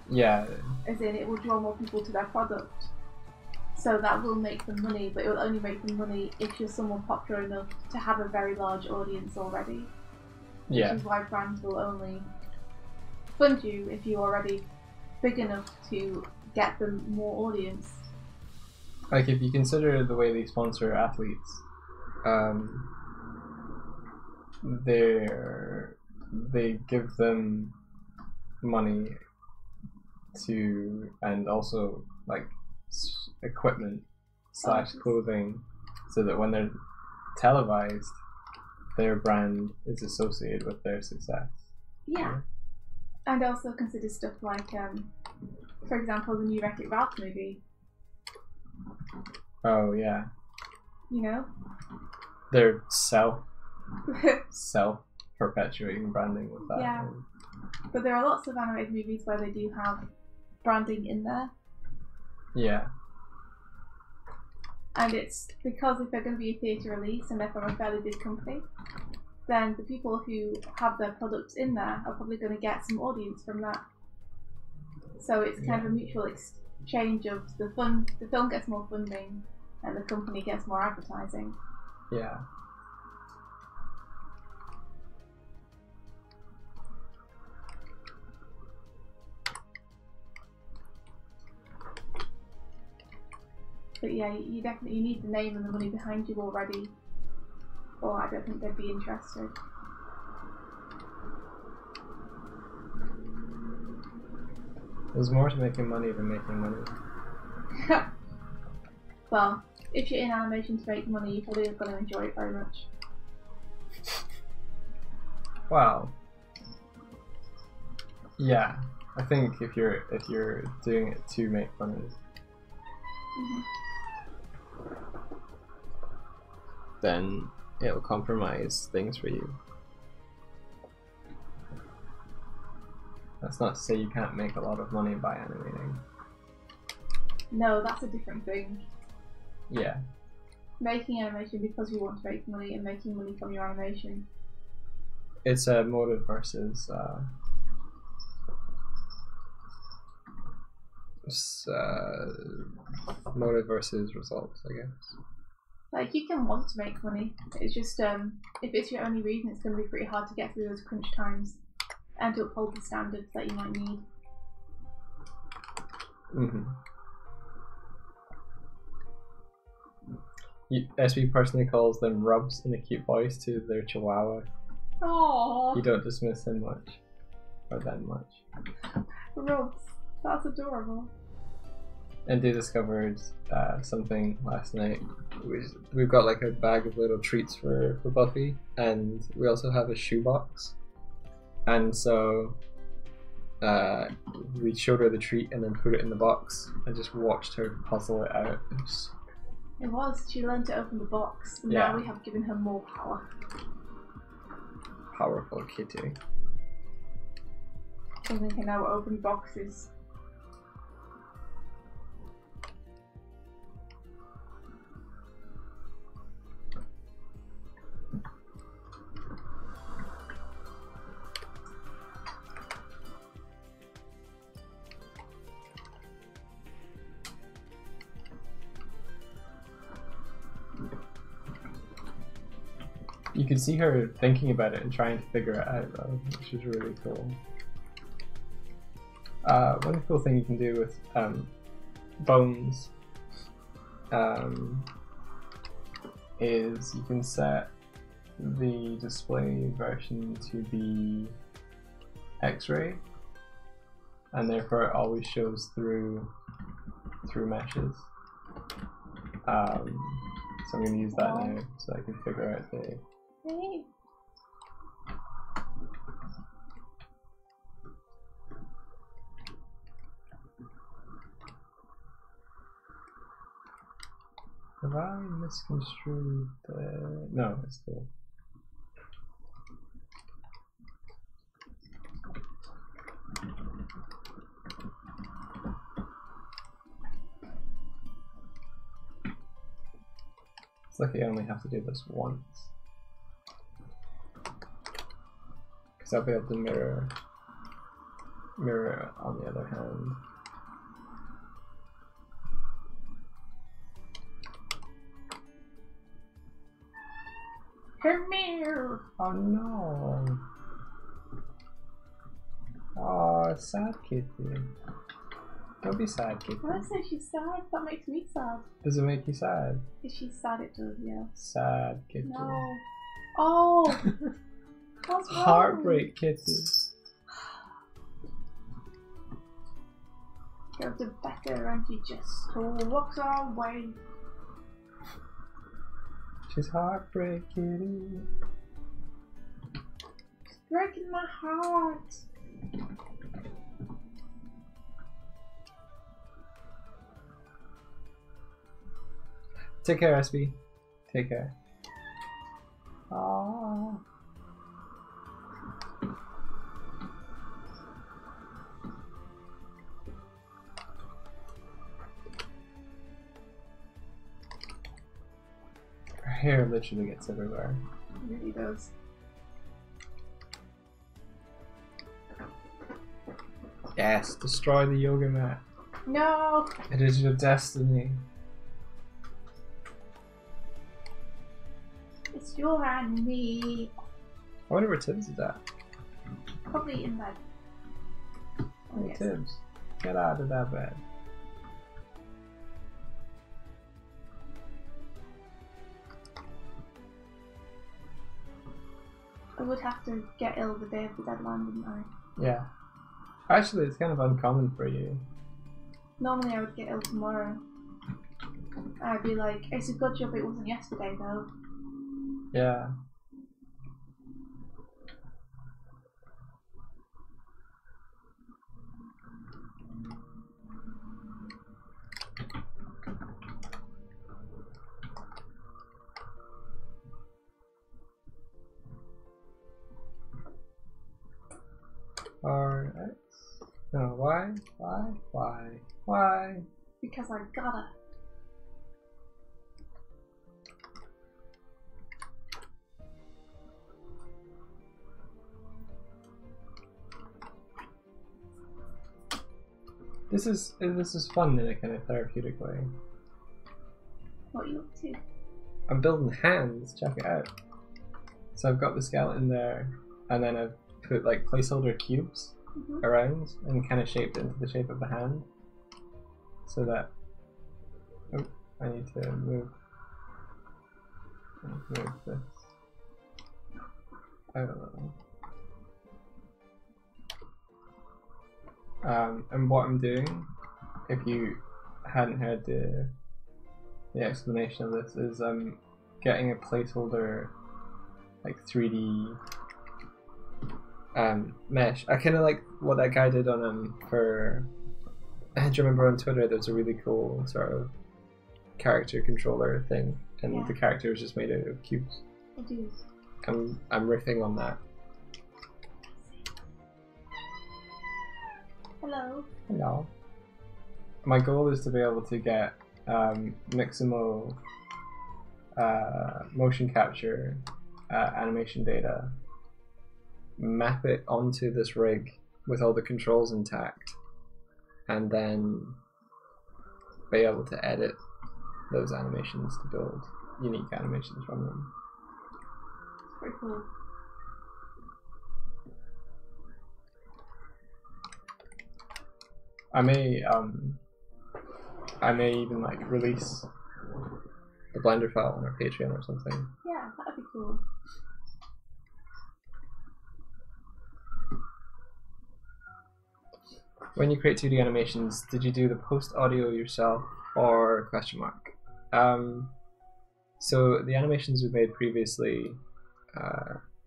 Yeah. As in, it will draw more people to their product. So that will make them money, but it will only make them money if you're someone popular enough to have a very large audience already. Yeah. Which is why brands will only fund you if you're already big enough to get them more audience. Like, if you consider the way they sponsor athletes, they give them money to, and also like equipment / clothing, so that when they're televised, their brand is associated with their success. Yeah. And also consider stuff like, for example, the new Wreck-It Ralph movie. Oh yeah. You know? They're self-perpetuating branding with that. Yeah. But there are lots of animated movies where they do have branding in there. Yeah. And it's because if they're going to be a theatre release and they're from a fairly big company, then the people who have their products in there are probably going to get some audience from that. So it's kind of a mutual exchange of the film gets more funding and the company gets more advertising. Yeah. But yeah, you definitely need the name and the money behind you already, or I don't think they'd be interested. There's more to making money than making money. Well, if you're in animation to make money, you're probably going to enjoy it very much. Wow. Yeah, I think if you're doing it to make money, then it'll compromise things for you. That's not to say you can't make a lot of money by animating. No, that's a different thing. Yeah. Making animation because you want to make money and making money from your animation. It's a motive versus motive versus results, I guess. Like, you can want to make money. It's just if it's your only reason, it's going to be pretty hard to get through those crunch times and to uphold the standards that you might need. SB personally calls them rubs in a cute voice to their chihuahua. Aww. You don't dismiss him much, or them much. Rubs. That's adorable. And they discovered something last night. We've got like a bag of little treats for Buffy, and we also have a shoebox. And so we showed her the treat and then put it in the box and just watched her puzzle it out. It was. She learned to open the box. And now we have given her more power. Powerful kitty. Something can now open boxes. You could see her thinking about it and trying to figure it out, though, which is really cool. One cool thing you can do with bones is you can set the display version to be X-ray, and therefore it always shows through meshes. So I'm going to use that now so I can figure out the... Hey. Have I misconstrued the... No, it's still... It's like I only have to do this once. Because I'll be able to mirror on the other hand. Come here! Oh no! Oh, sad kitty. Don't be sad, kitty. When I say she's sad, that makes me sad. Does it make you sad? If she's sad, it does, yeah. Sad kitty. No. Oh! What's wrong? Heartbreak kitty. Go to Becca and she just walks away. She's heartbreak kitty. It's breaking my heart. Take care, SB. Take care. Aww. Her hair literally gets everywhere. It really does. Yes, destroy the yoga mat. No! It is your destiny. It's you and me. I wonder where Tibbs is at. Probably in bed. Hey, Yes. Tibbs, get out of that bed. I would have to get ill the day of the deadline, wouldn't I? Yeah. Actually, it's kind of uncommon for you. Normally I would get ill tomorrow. I'd be like, it's a good job it wasn't yesterday though. Yeah. Alright. No, why? Why? Because I gotta. This is fun in a kind of therapeutic way. What are you up to? I'm building hands, check it out. So I've got the skeleton there, and then I've put like placeholder cubes around and kind of shaped it into the shape of the hand. So that, oh, I need to move this out a little. And what I'm doing, if you hadn't heard the explanation of this, is I'm getting a placeholder like 3D mesh. I kind of like what that guy did on for. Do you remember on Twitter there's a really cool sort of character controller thing, and the character was just made out of cubes. I do. I'm riffing on that. Hello. Hello. My goal is to be able to get Mixamo motion capture animation data, map it onto this rig with all the controls intact, and then be able to edit those animations to build unique animations from them. Very cool. I may even like release the Blender file on our Patreon or something. Yeah, that'd be cool. When you create 2D animations, did you do the post audio yourself or question mark? So the animations we made previously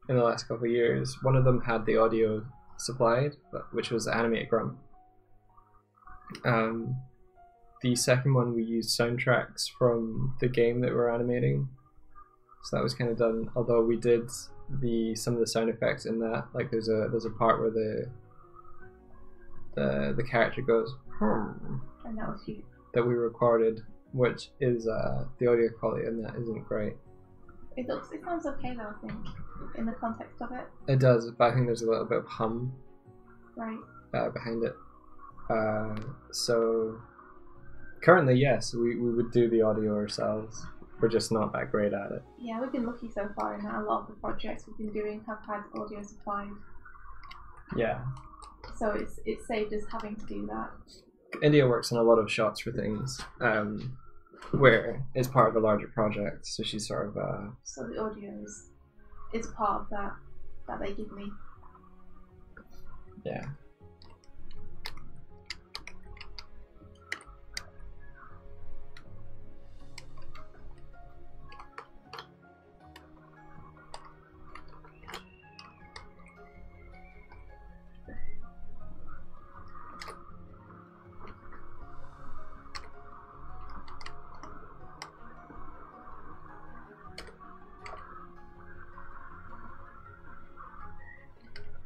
in the last couple of years, one of them had the audio supplied, which was Animate Grunt. The second one we used soundtracks from the game that we're animating, so that was kind of done. Although we did some of the sound effects in that, like there's a part where the character goes And that was you. that we recorded, which is the audio quality in that isn't great. It sounds okay though, I think, in the context of it. It does, but I think there's a little bit of hum Right. behind it. So currently, yes, we would do the audio ourselves. We're just not that great at it. Yeah, we've been lucky so far in that a lot of the projects we've been doing have had audio supplied. Yeah. So it's saved us having to do that. India works on a lot of shots for things where it's part of a larger project, so she's sort of so the audio is part of that they give me. Yeah.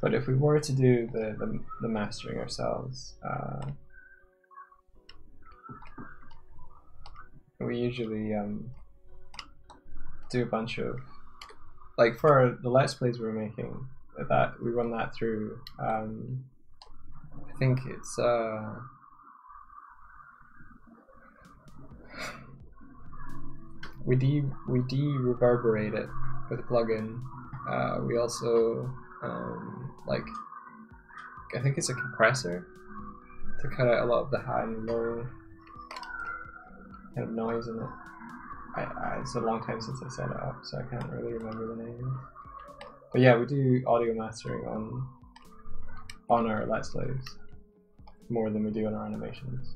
But if we were to do the mastering ourselves, we usually do a bunch of, like for the Let's Plays we're making, that we run that through. I think it's we de-reverberate it with a plugin. We also like, I think it's a compressor to cut out a lot of the high and low kind of noise in it. It's a long time since I set it up, so I can't really remember the name. But yeah, we do audio mastering on our Let's Plays more than we do on our animations.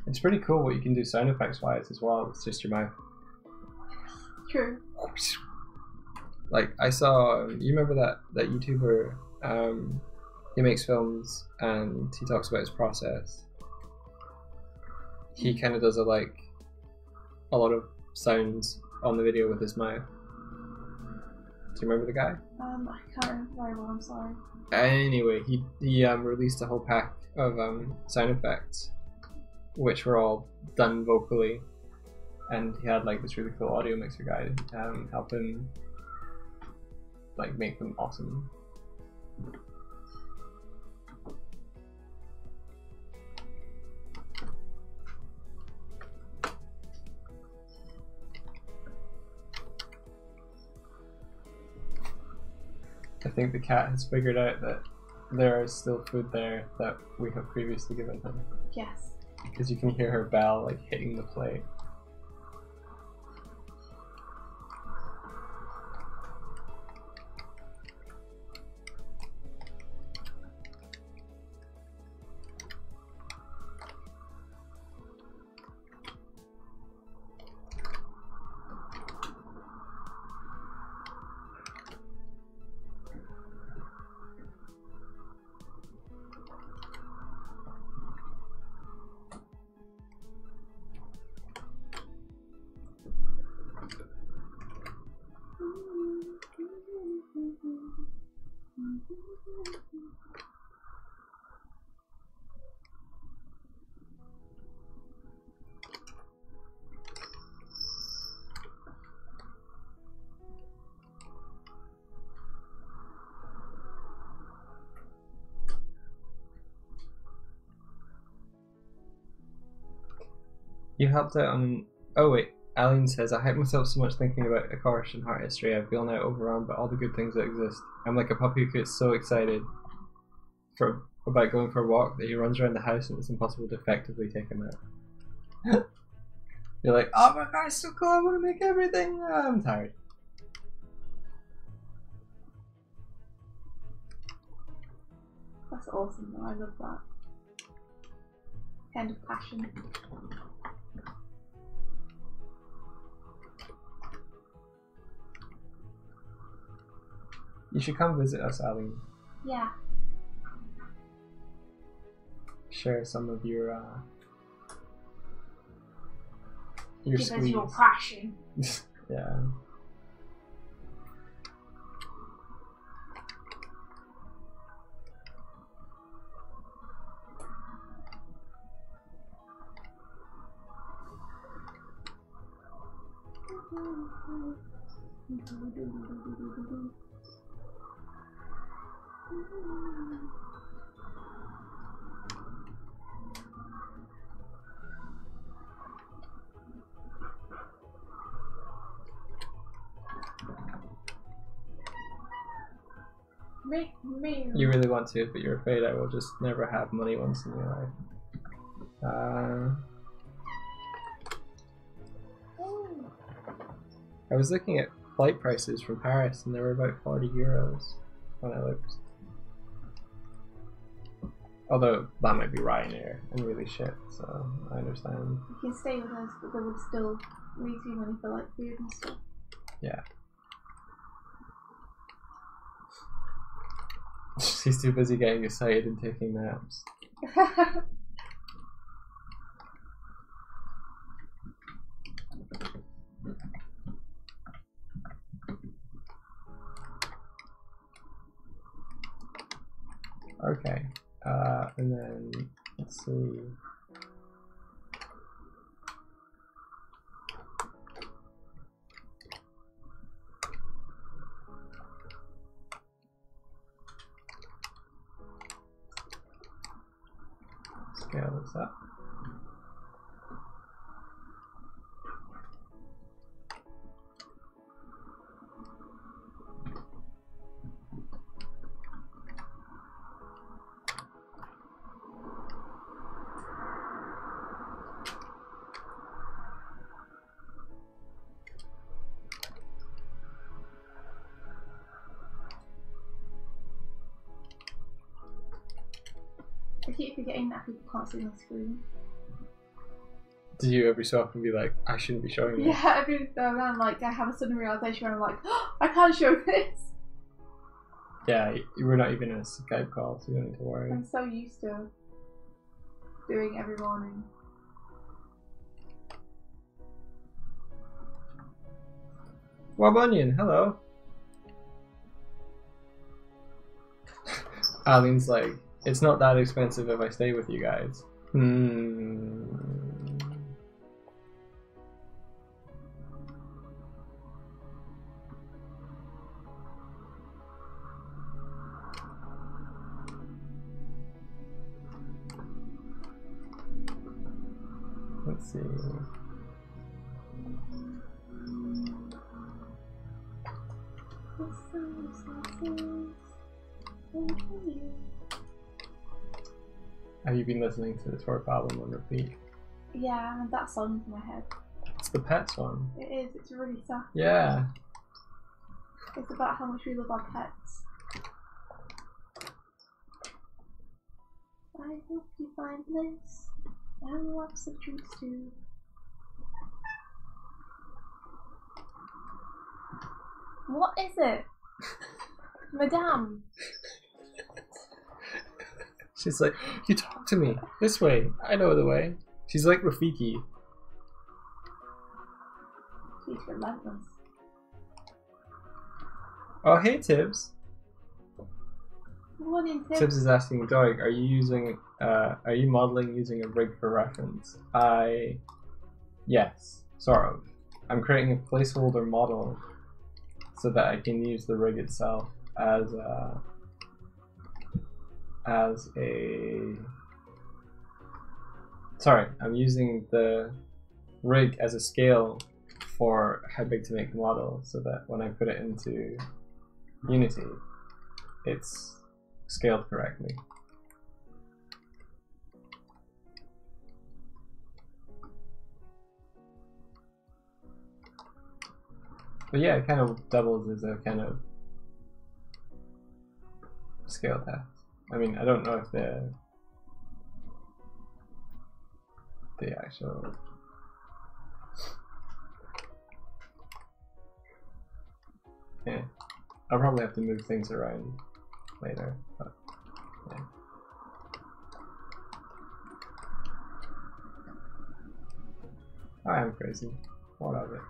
It's pretty cool what you can do sound effects wise as well. It's just your mouth. True. Like I saw, you remember that YouTuber? He makes films and he talks about his process. He kind of does a lot of sounds on the video with his mouth. Do you remember the guy? I can't remember very well. I'm sorry. Anyway, he released a whole pack of sound effects, which were all done vocally, and he had like this really cool audio mixer guy help him like make them awesome. I think the cat has figured out that there is still food there that we have previously given him. Yes. Because you can hear her bell like hitting the plate. You helped out on. Oh wait, Aline says, I hype myself so much thinking about Akarish and heart history, I feel now overwhelmed by all the good things that exist. I'm like a puppy who gets so excited about going for a walk that he runs around the house and it's impossible to effectively take him out. You're like, oh my god, it's so cool, I want to make everything. Oh, I'm tired. That's awesome though, I love that kind of passion. You should come visit us, Aline. Yeah. Share some of your Give squeeze. us your passion. Yeah. Make me. You really want to, but you're afraid I will just never have money once in your life. I was looking at flight prices from Paris and they were about 40 euros when I looked. Although that might be Ryanair and really shit, so I understand. You can stay with us, but they would still leave you money for like food and stuff. Yeah. She's too busy getting excited and taking naps. Okay, and then let's see. Scale this up. I keep forgetting that people can't see my screen. Do you every so often be like, I shouldn't be showing this? Yeah, every time I'm like, I have a sudden realization where I'm like, oh, I can't show this. Yeah, we're not even in a Skype call, so you don't need to worry. I'm so used to doing every morning. Wabunion, hello. Alien's like, it's not that expensive if I stay with you guys. Let's see. Have you been listening to the Twerp album on repeat? Yeah, and that song's in my head. It's the Pets one. It is, it's really sad. Yeah. It's about how much we love our pets. I hope you find this and lots of treats too. What is it? Madame. She's like, you talk to me this way. I know the way. She's like Rafiki. She's relentless. Oh, hey Tibbs. Morning, Tibbs. Tibbs is asking Doig, are you modeling using a rig for reference? Yes, sort of. I'm creating a placeholder model so that I can use the rig itself as a sorry, I'm using the rig as a scale for how big to make the model so that when I put it into Unity, it's scaled correctly. But yeah, it kind of doubles as a kind of scale test. I mean, I don't know if the actual yeah, I'll probably have to move things around later, but yeah. I am crazy. What of it?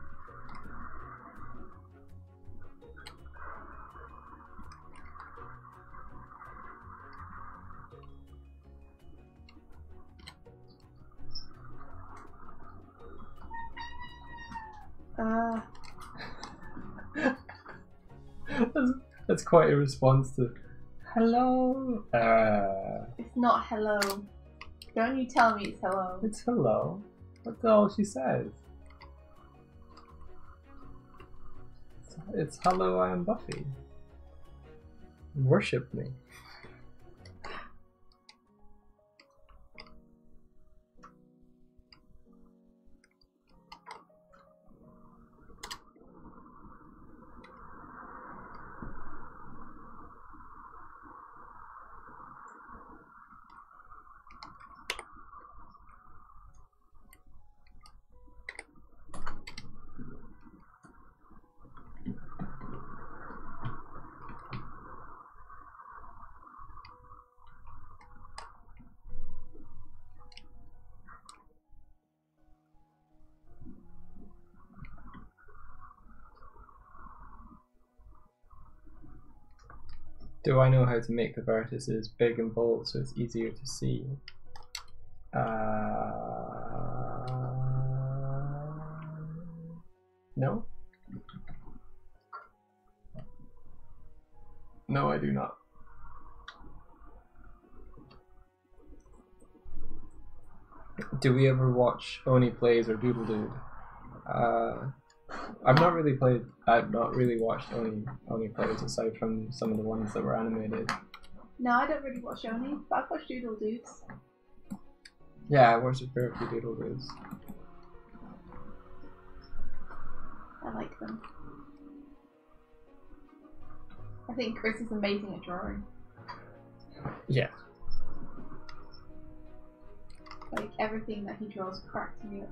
That's quite a response to hello. It's not hello. Don't you tell me it's hello. It's hello. That's all she says. It's hello, I am Buffy. Worship me. Do I know how to make the vertices big and bold so it's easier to see? No? No, I do not. Do we ever watch Oni Plays or Doodle Dude? I've not really watched Oni Plays aside from some of the ones that were animated. No, I don't really watch Oni, but I've watched Doodle Dudes. Yeah, I watched a fair few Doodle Dudes. I like them. I think Chris is amazing at drawing. Yeah. Like, everything that he draws cracks me up.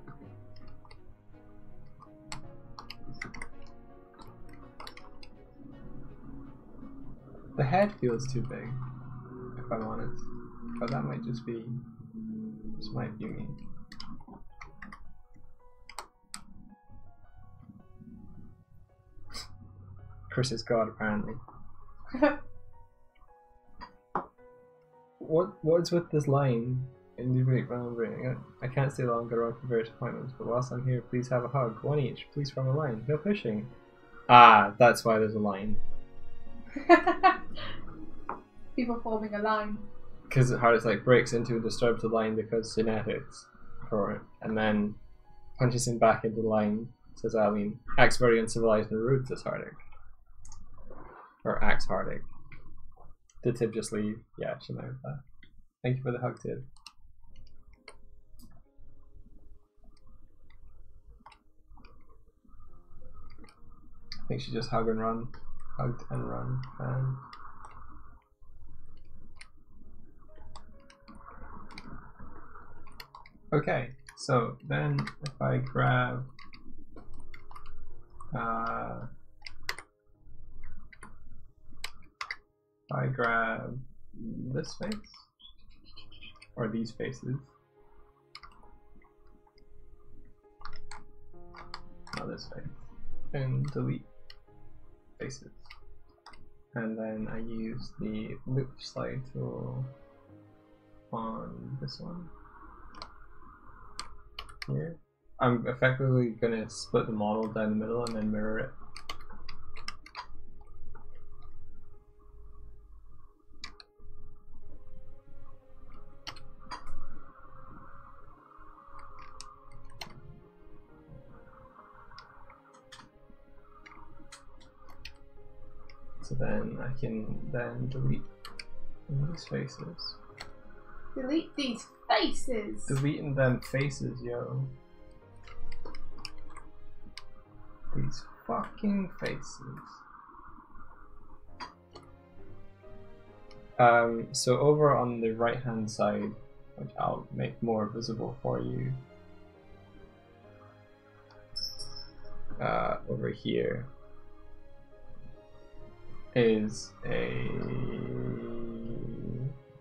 The head feels too big, if I'm honest. But that might just be me. Chris is God, apparently. What's with this line in the break remembering? I can't stay longer on for various appointments, but whilst I'm here, please have a hug. One each. Please form a line. No pushing. Ah, that's why there's a line. People forming a line. Because Hardest like breaks into and disturbs the line because genetics for it, and then punches him back into the line, says Aline. Acts very uncivilized and rude, says Hardick. Or acts Hardick. Did Tib just leave? Yeah, she might have that. Thank you for the hug, Tib. I think she just hugged and run. Okay, so then if I grab this face or these faces, not this face, and delete faces, and then I use the loop slide tool on this one here. I'm effectively going to split the model down the middle and then mirror it. So then I can then delete these faces. Delete these faces! Deleting them faces, yo. These fucking faces. So over on the right hand side, which I'll make more visible for you, over here is a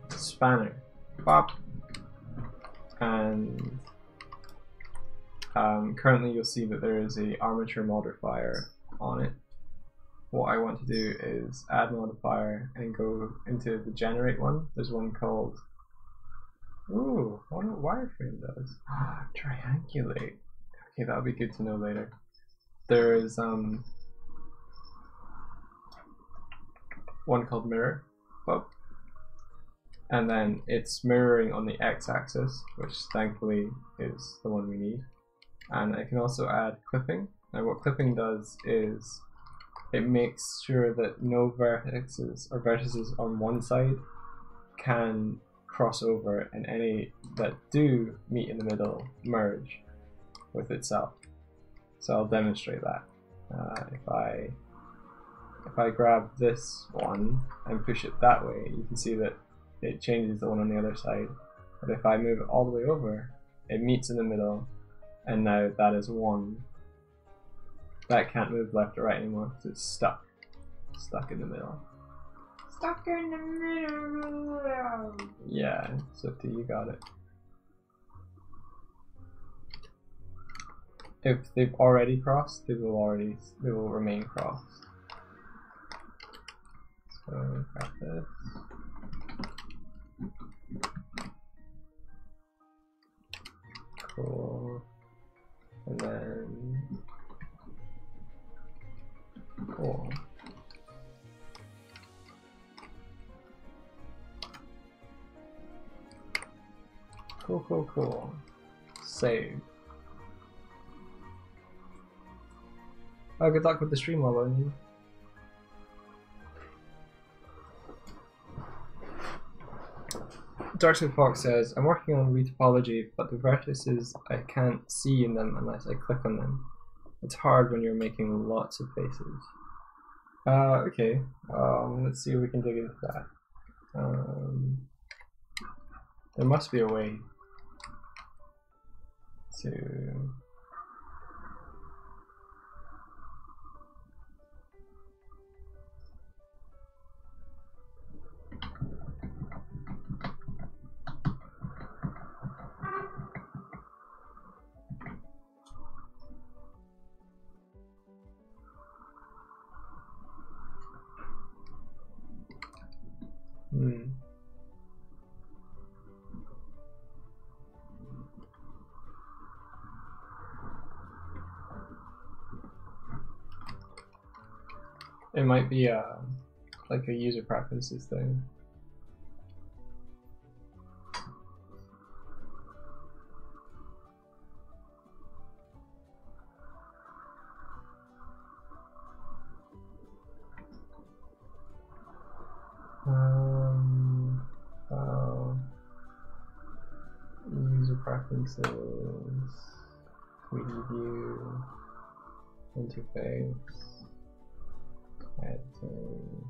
spanner. Bop. And currently you'll see that there is a armature modifier on it. What I want to do is add modifier and go into the generate one. There's one called, ooh, I wonder what wireframe does. Triangulate. Okay, that'll be good to know later. There's one called mirror, and then it's mirroring on the x-axis, which thankfully is the one we need. And I can also add clipping. Now what clipping does is it makes sure that no vertices on one side can cross over, and any that do meet in the middle merge with itself. So I'll demonstrate that. If I grab this one and push it that way, you can see that it changes the one on the other side. But if I move it all the way over, it meets in the middle, and now that is one. That can't move left or right anymore, so it's stuck in the middle. Stuck in the middle. Yeah, Swifty, you got it. If they've already crossed, they will remain crossed. So grab this. Cool. And then cool. Cool. Save. Oh, good luck with the stream while on you. Darkside Fox says, I'm working on retopology, but the vertices I can't see in them unless I click on them. It's hard when you're making lots of faces. Okay. Let's see if we can dig into that. There must be a way to... It might be like a user preferences thing. User preferences, preview, interface. Editing.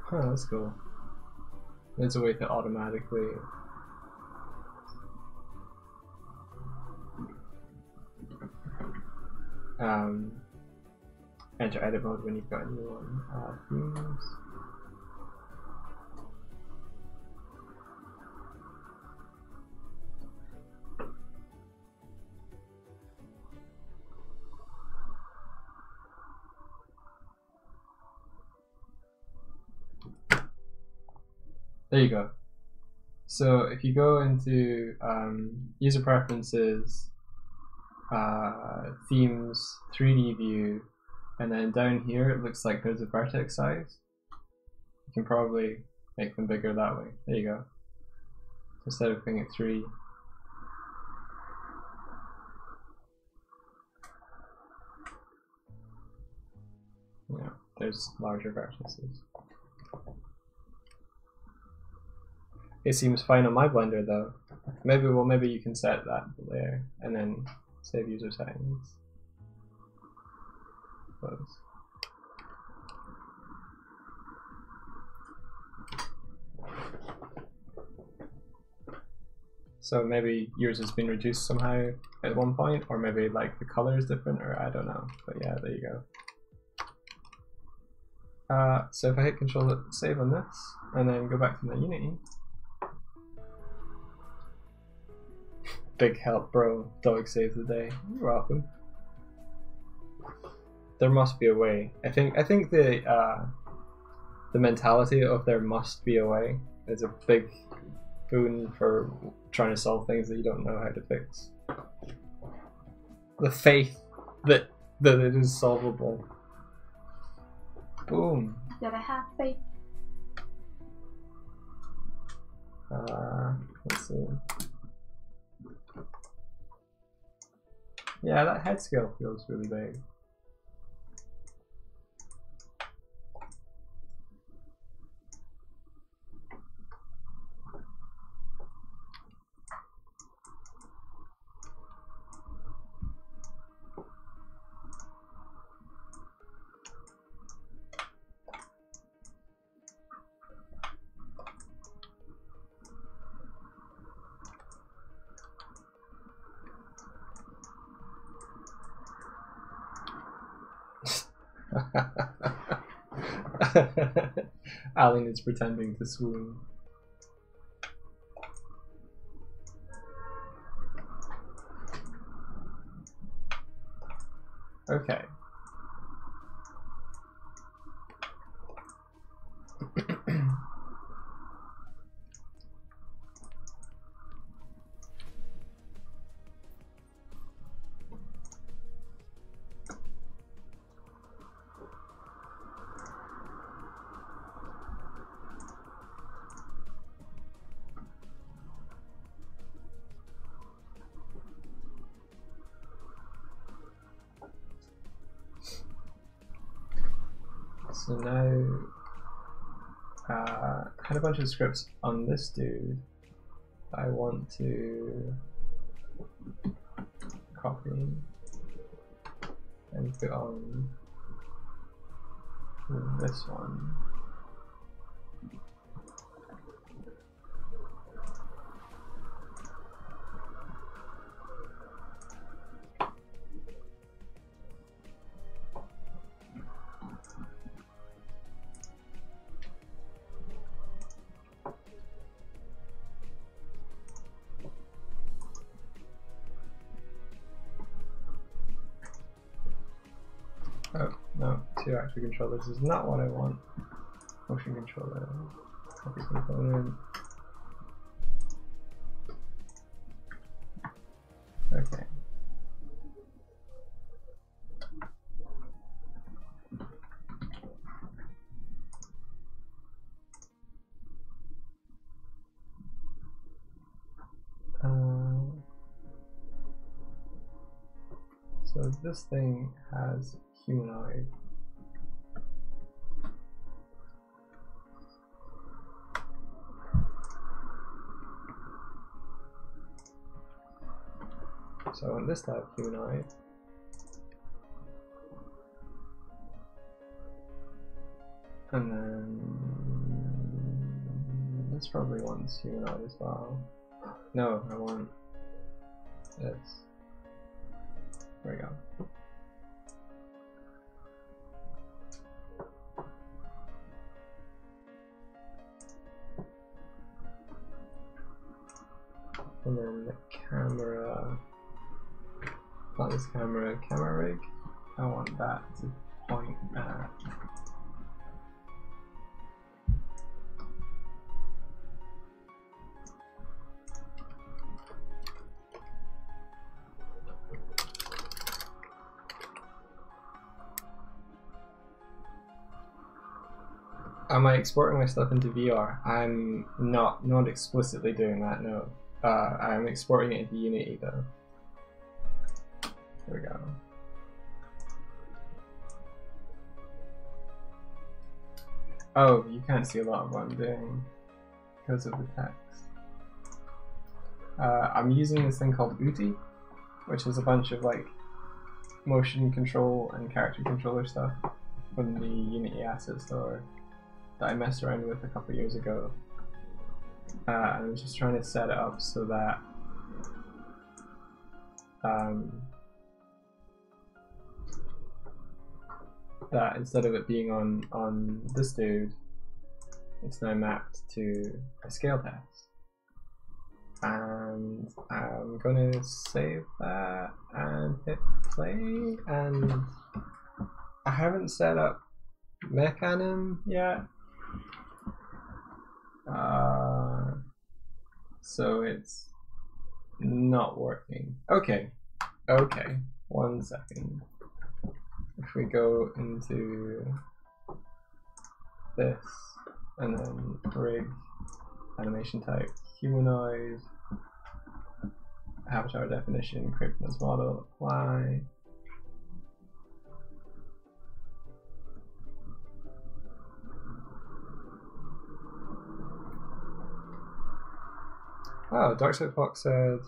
Huh, that's cool. There's a way to automatically enter edit mode when you've got a new one. Themes. There you go. So if you go into user preferences, themes, 3D view, and then down here it looks like there's a vertex size. You can probably make them bigger that way. There you go. Instead of putting it 3. Yeah, there's larger vertices. It seems fine on my Blender though. Maybe you can set that there and then save user settings. Close. So maybe yours has been reduced somehow at one point, or maybe like the color is different, or I don't know. But yeah, there you go. So if I hit Control save on this, and then go back to my Unity. Big help, bro. Doig saved the day. You're welcome. There must be a way. I think the the mentality of there must be a way is a big boon for trying to solve things that you don't know how to fix. The faith that it is solvable. Boom. Gotta have faith. Let's see. Yeah, that head scale feels really big. Alan is pretending to swoon. Okay. So now, I had a bunch of scripts on this dude. I want to copy and put on this one. Oh, no, 2 actor controllers is not what I want. Motion controller, copy component. Okay. So this thing has humanoid. So I want this to have humanoid. And then this probably wants humanoid as well. No, I want this. There we go. And then the camera, not this camera, camera rig. I want that to point at. Am I exporting my stuff into VR? I'm not explicitly doing that, no. I'm exporting it into Unity though. There we go. Oh, you can't see a lot of what I'm doing because of the text. I'm using this thing called Uti, which is a bunch of like motion control and character controller stuff from the Unity Asset Store that I messed around with a couple of years ago. I was just trying to set it up so that that instead of it being on this dude, it's now mapped to a scale test. And I'm gonna save that and hit play, and I haven't set up Mechanim yet, so it's not working. Okay, okay, 1 second. If we go into this and then rig, animation type, humanoid, avatar definition, create from this model, apply. Oh, Darkside Fox said,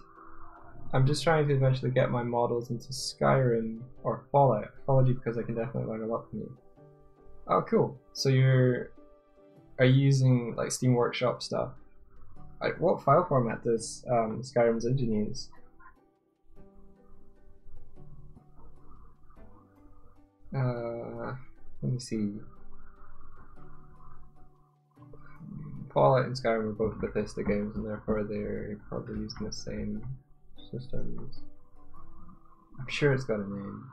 I'm just trying to eventually get my models into Skyrim or Fallout. I followed you because I can definitely learn a lot from you. Oh, cool. So are you using like Steam Workshop stuff? What file format does Skyrim's engine use? Let me see. Fallout and Skyrim are both Bethesda games, and therefore they're probably using the same systems. I'm sure it's got a name.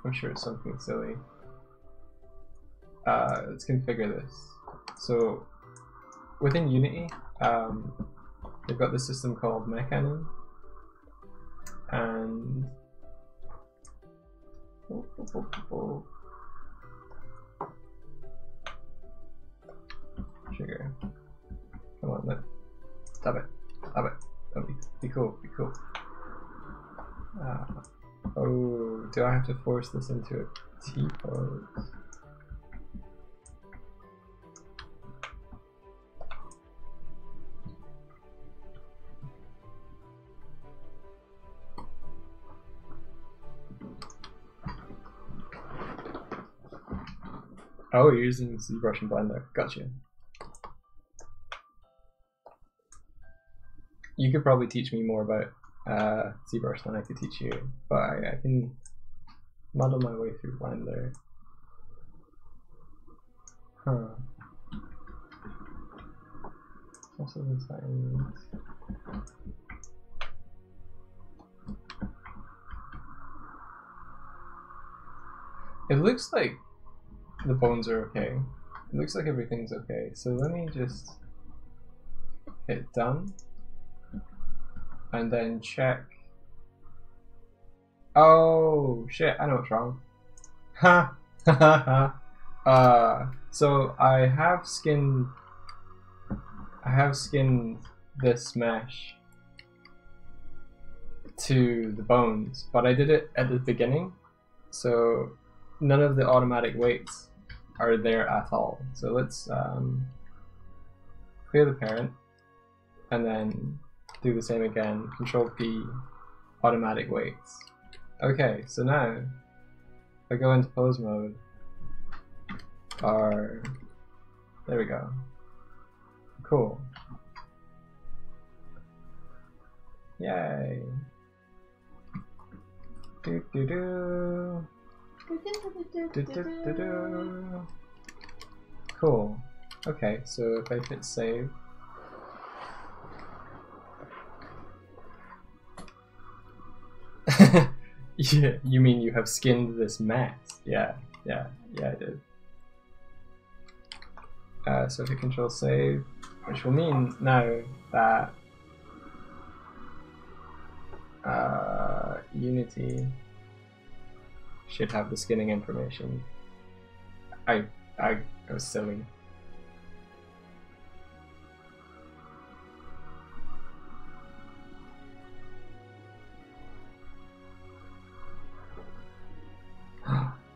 I'm sure it's something silly. Let's configure this. So within Unity, they've got this system called Mechanim, and sugar. Come on, look. Stop it. Stop it. Oh, be cool. Be cool. Oh, do I have to force this into a T-pose? Oh, you're using ZBrush and Blender. Gotcha. You could probably teach me more about ZBrush than I could teach you, but I can muddle my way through Blender. Huh. Also the settings. It looks like the bones are okay. It looks like everything's okay. So let me just hit done and then check. Oh shit, I know what's wrong. Ha ha ha. So I have skinned this mesh to the bones, but I did it at the beginning, so none of the automatic weights are there at all. So let's clear the parent and then do the same again. Control P, automatic weights. Okay, so now if I go into pose mode, there we go. Cool. Yay. Do do do. Cool. Okay, so if I hit save, yeah, you mean you have skinned this mess? Yeah, I did. So hit Control Save, which will mean now that Unity should have the skinning information. I was silly.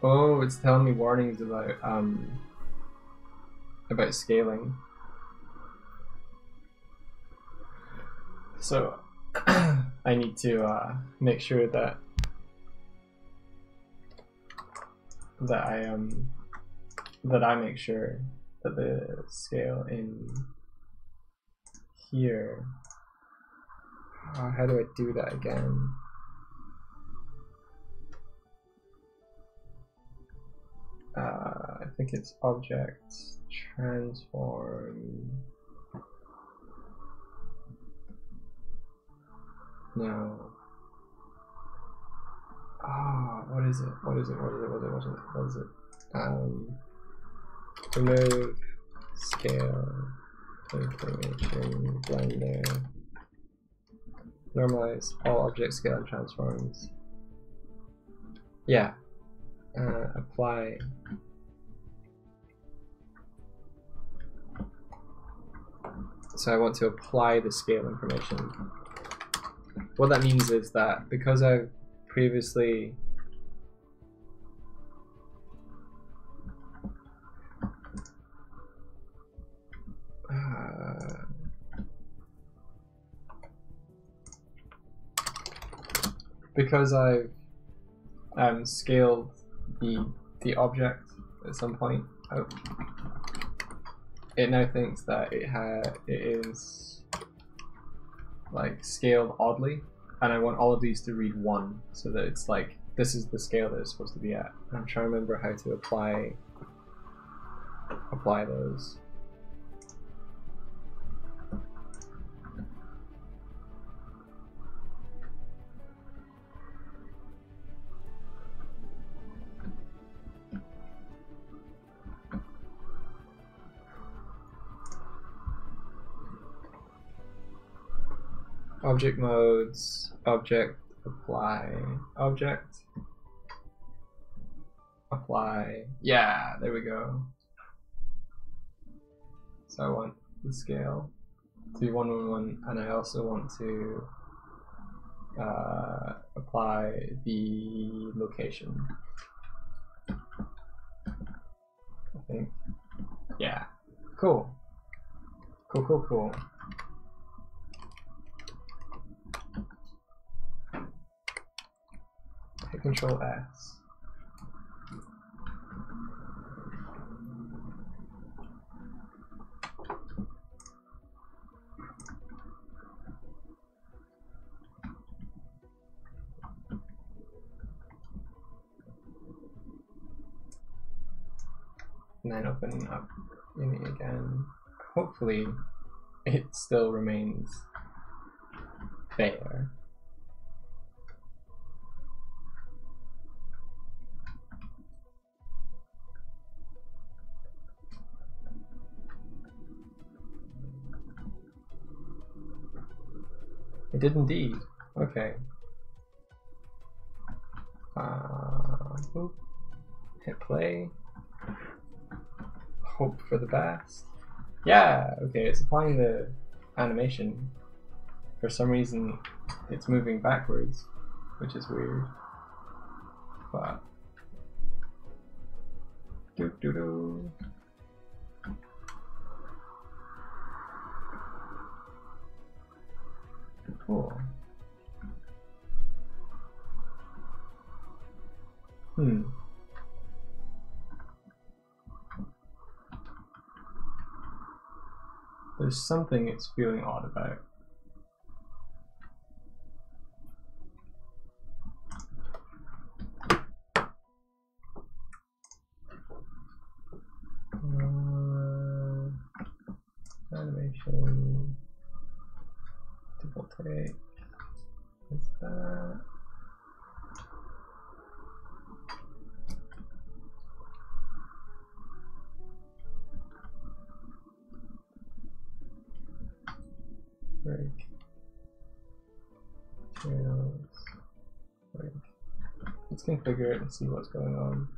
Oh, it's telling me warnings about scaling. So I need to make sure that I make sure that the scale in here. How do I do that again? I think it's objects, transform. No. What is it? Remove scale information, blender, normalize all object scale and transforms. Yeah, apply. So I want to apply the scale information. What that means is that because I've previously because I've scaled the object at some point, it now thinks that it is like scaled oddly, and I want all of these to read 1, so that it's like this is the scale that it's supposed to be at. I'm trying to remember how to apply those. Object modes, object, apply, object, apply. Yeah, there we go. So I want the scale to be 111, and I also want to apply the location. I think. Yeah. Cool. Cool. Hit Control S. And then open up Uni again. Hopefully it still remains fair. It did indeed. Okay. Boop. Hit play. Hope for the best. Yeah, okay, it's applying the animation. For some reason, it's moving backwards, which is weird. But doo. Cool. There's something it's feeling odd about. Animation. Double take. What's that? Break. Channels. Break. Let's configure it and see what's going on.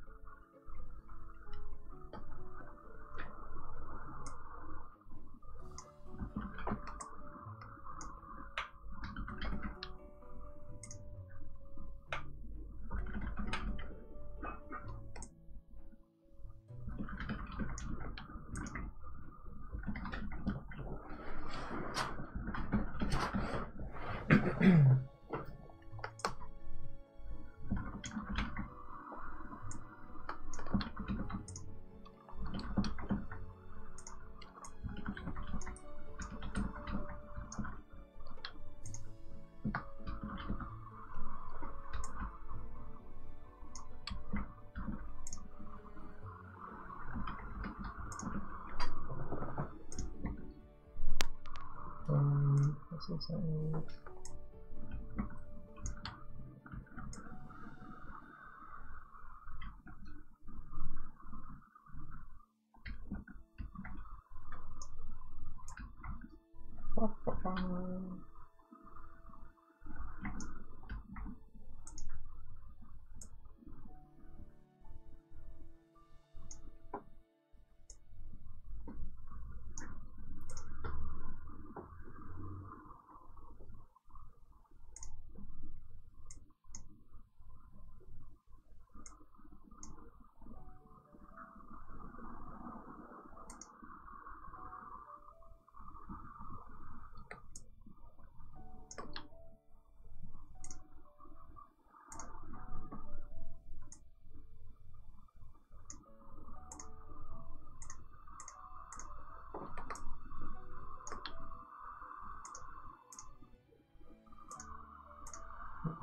What's this saying?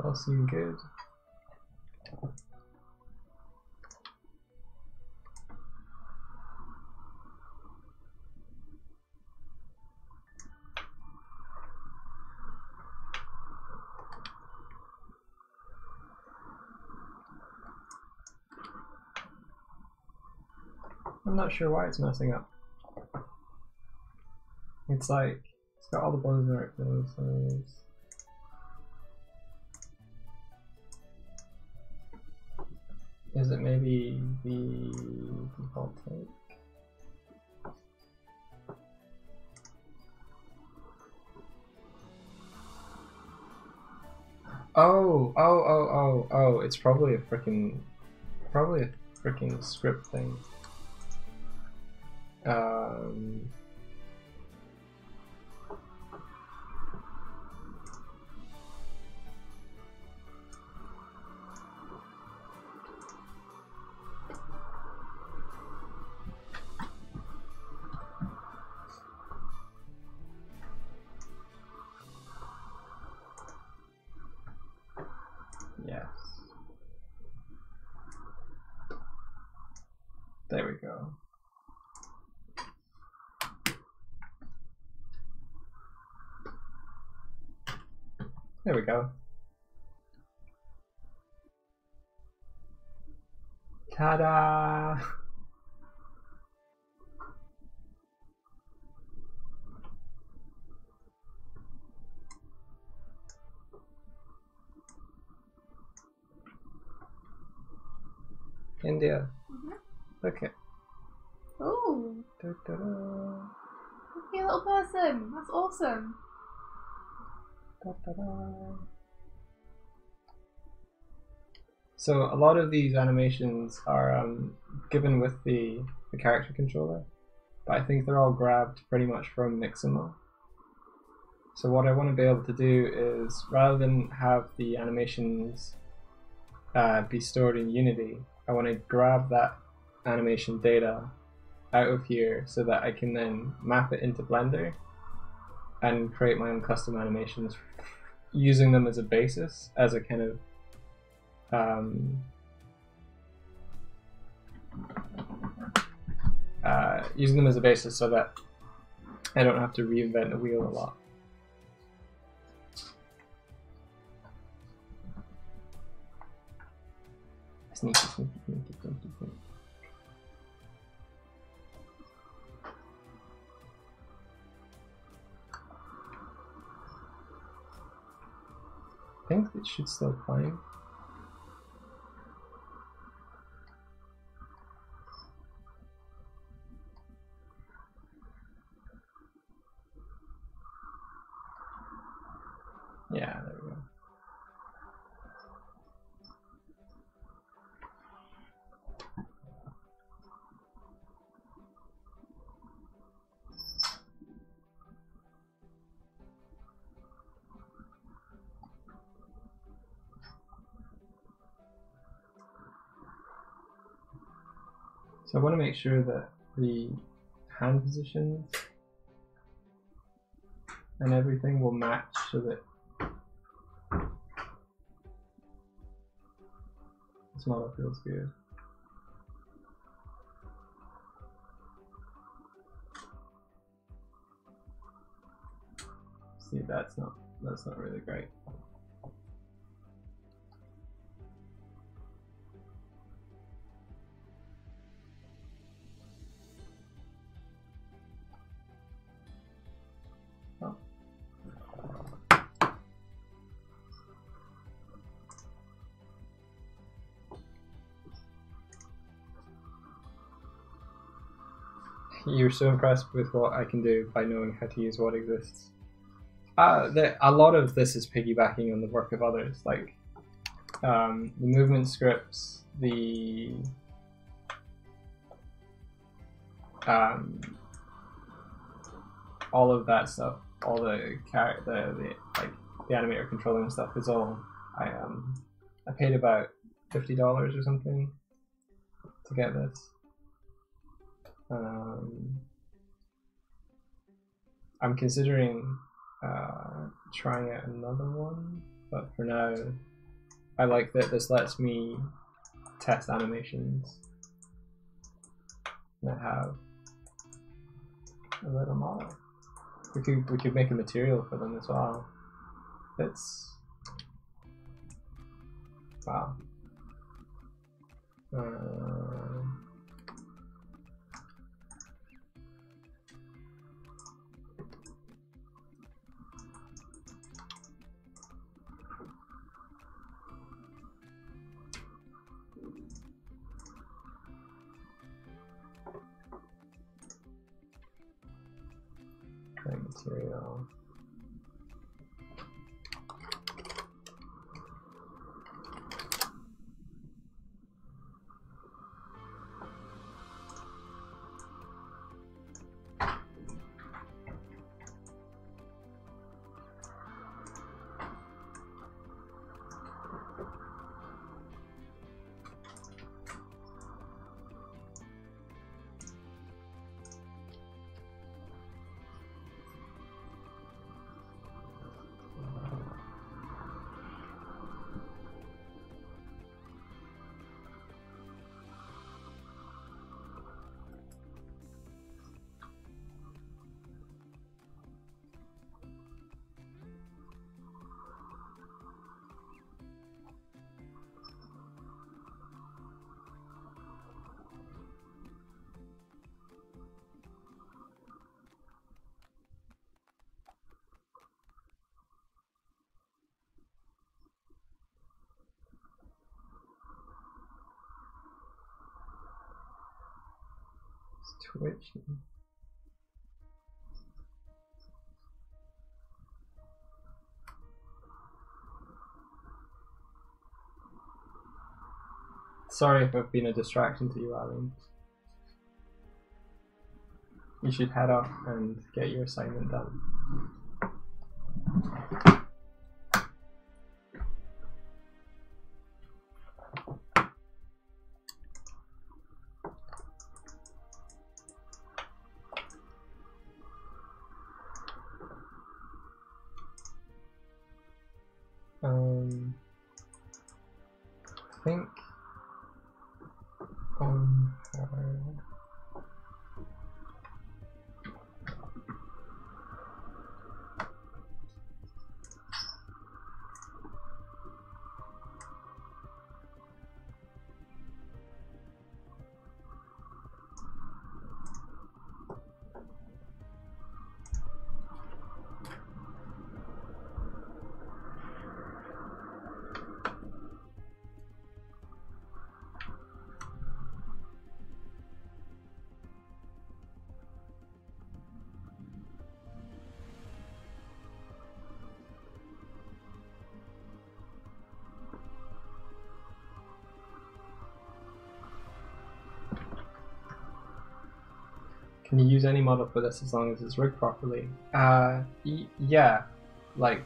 all seem good. I'm not sure why it's messing up. It's like, it's got all the buttons in the right places. Is it maybe the default take? Oh, it's probably a freaking script thing. Yes. There we go. There we go. Ta-da! India. Okay. Ooh. Da-da-da. Look at a little person. That's awesome. Da-da-da. So a lot of these animations are given with the character controller, but I think they're all grabbed pretty much from Mixamo. So what I want to be able to do is, rather than have the animations be stored in Unity, I want to grab that animation data out of here so that I can then map it into Blender and create my own custom animations using them as a basis, as a kind of using them as a basis so that I don't have to reinvent the wheel a lot. Sneaky, sneaky, sneaky, sneaky, sneaky. I think it should still climb. Yeah, there we go. So I want to make sure that the hand positions and everything will match so that this model feels good. See, that's not really great. Oh. You're so impressed with what I can do by knowing how to use what exists. A lot of this is piggybacking on the work of others, like the movement scripts, the all of that stuff, all the animator controlling stuff is all I paid about $50 or something to get this. I'm considering trying out another one, but for now I like that this lets me test animations that have a little model. We could make a material for them as well. It's wow. Material. Twitching. Sorry if I've been a distraction to you, Alan. You should head off and get your assignment done. I think on her. Can you use any model for this as long as it's rigged properly? Yeah, like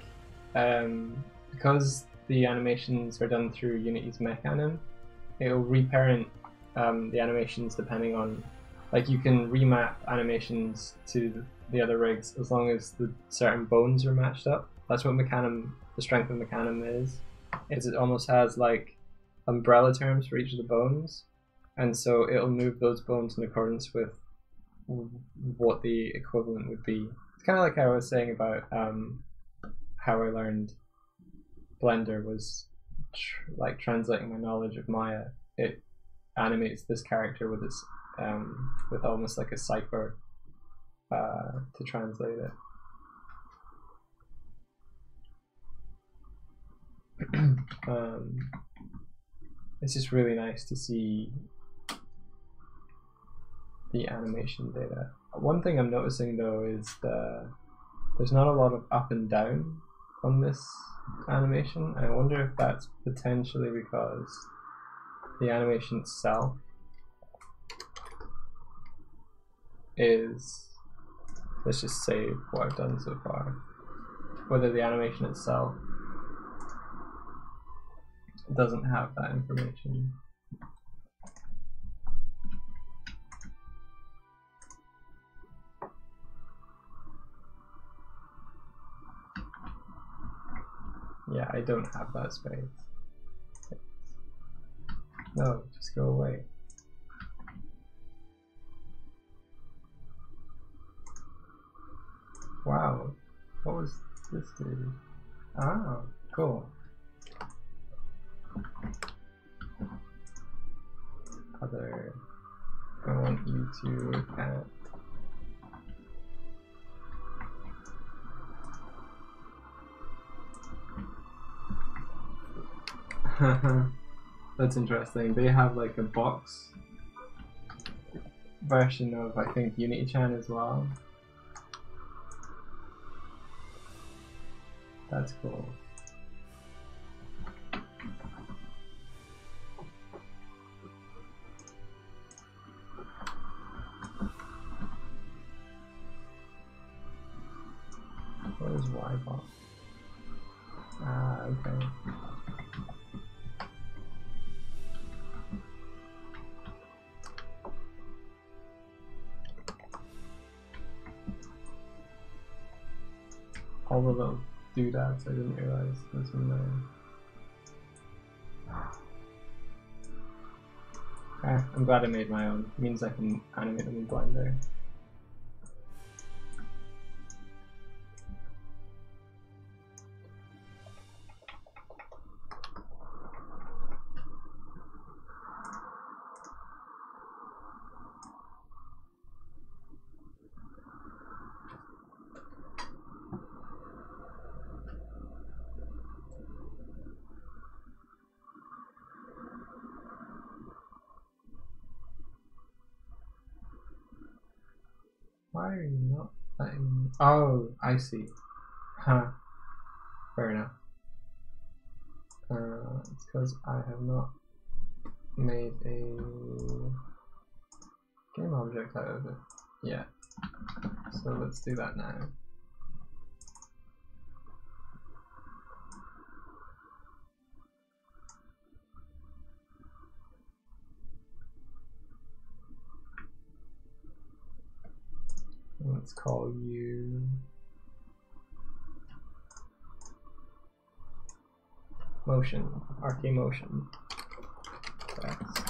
because the animations are done through Unity's mechanim, it'll reparent the animations depending on, like, you can remap animations to the other rigs as long as the certain bones are matched up. That's what mechanim, the strength of mechanim is it almost has like umbrella terms for each of the bones, and so it'll move those bones in accordance with what the equivalent would be. It's kind of like how I was saying about how I learned Blender was like translating my knowledge of Maya. It animates this character with its with almost like a cipher to translate it. It's just really nice to see the animation data. One thing I'm noticing though is there's not a lot of up and down on this animation. I wonder if that's potentially because the animation itself is, let's just save what I've done so far, whether the animation itself doesn't have that information. Yeah, I don't have that space. No, just go away. Wow, what was this dude? Ah, cool. Other, I want you to look at. That's interesting. They have like a box version of, I think, Unity-chan as well. That's cool. What is Y-box? Ah, okay. All the little doodads I didn't realize was in there. Ah, I'm glad I made my own. It means I can animate them in Blender. Why are you not letting me? Oh, I see. Huh. Fair enough. It's because I have not made a game object out of it yet. So let's do that now. Let's call you motion, RK motion. That's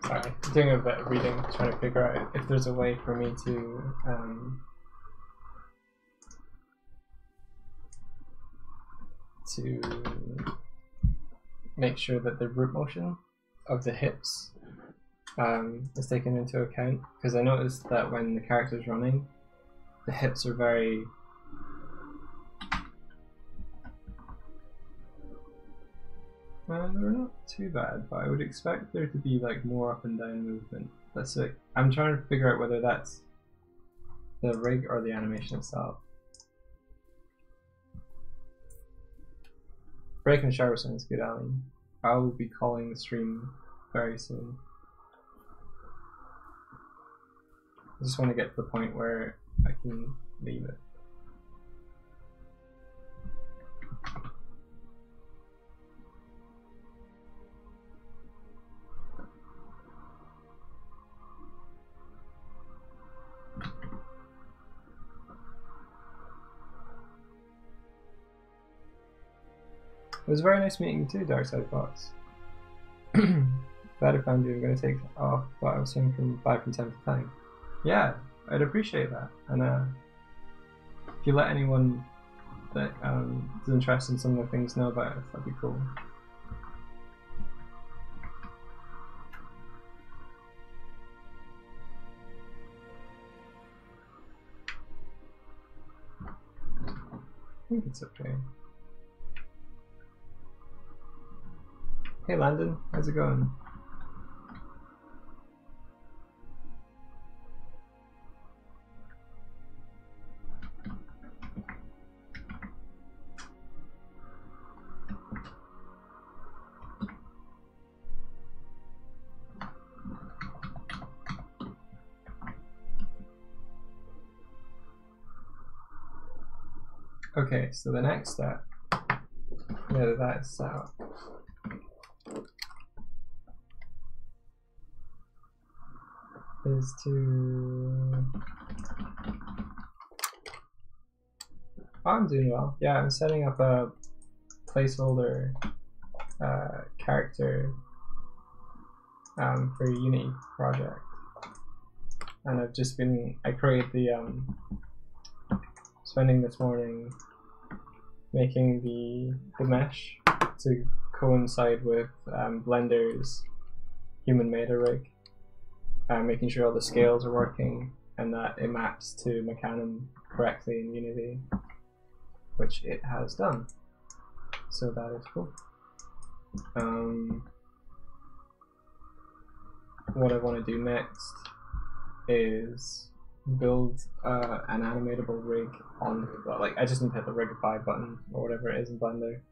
sorry, doing a bit of reading, trying to figure out if there's a way for me to make sure that the root motion of the hips is taken into account, because I noticed that when the character's running, the hips are very they're not too bad, but I would expect there to be like more up and down movement. That's it. I'm trying to figure out whether that's the rig or the animation itself. Break and shower sounds good, Alan. I'll be calling the stream very soon. I just want to get to the point where I can leave it. It was very nice meeting you too, Dark Side Fox. Glad I found you. I'm going to take off what I was saying from 5 from 10 to time. Yeah, I'd appreciate that. And if you let anyone that is interested in some of the things know about it, that'd be cool. I think it's okay. Hey Landon, how's it going? Okay, so the next step, now that that's set up, is to... Oh, I'm doing well. Yeah, I'm setting up a placeholder character for a Unity project. And I've just been, I created the, spending this morning making the mesh to coincide with Blender's human meta rig. Making sure all the scales are working and that it maps to Mecanum correctly in Unity, which it has done. So that is cool. What I want to do next is build an animatable rig on, like, I just need to hit the rigify button or whatever it is in Blender,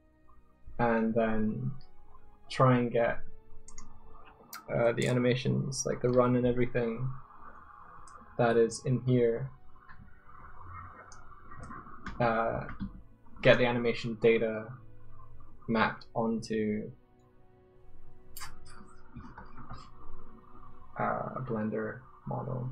and then try and get the animations, like the run and everything that is in here, get the animation data mapped onto a Blender model.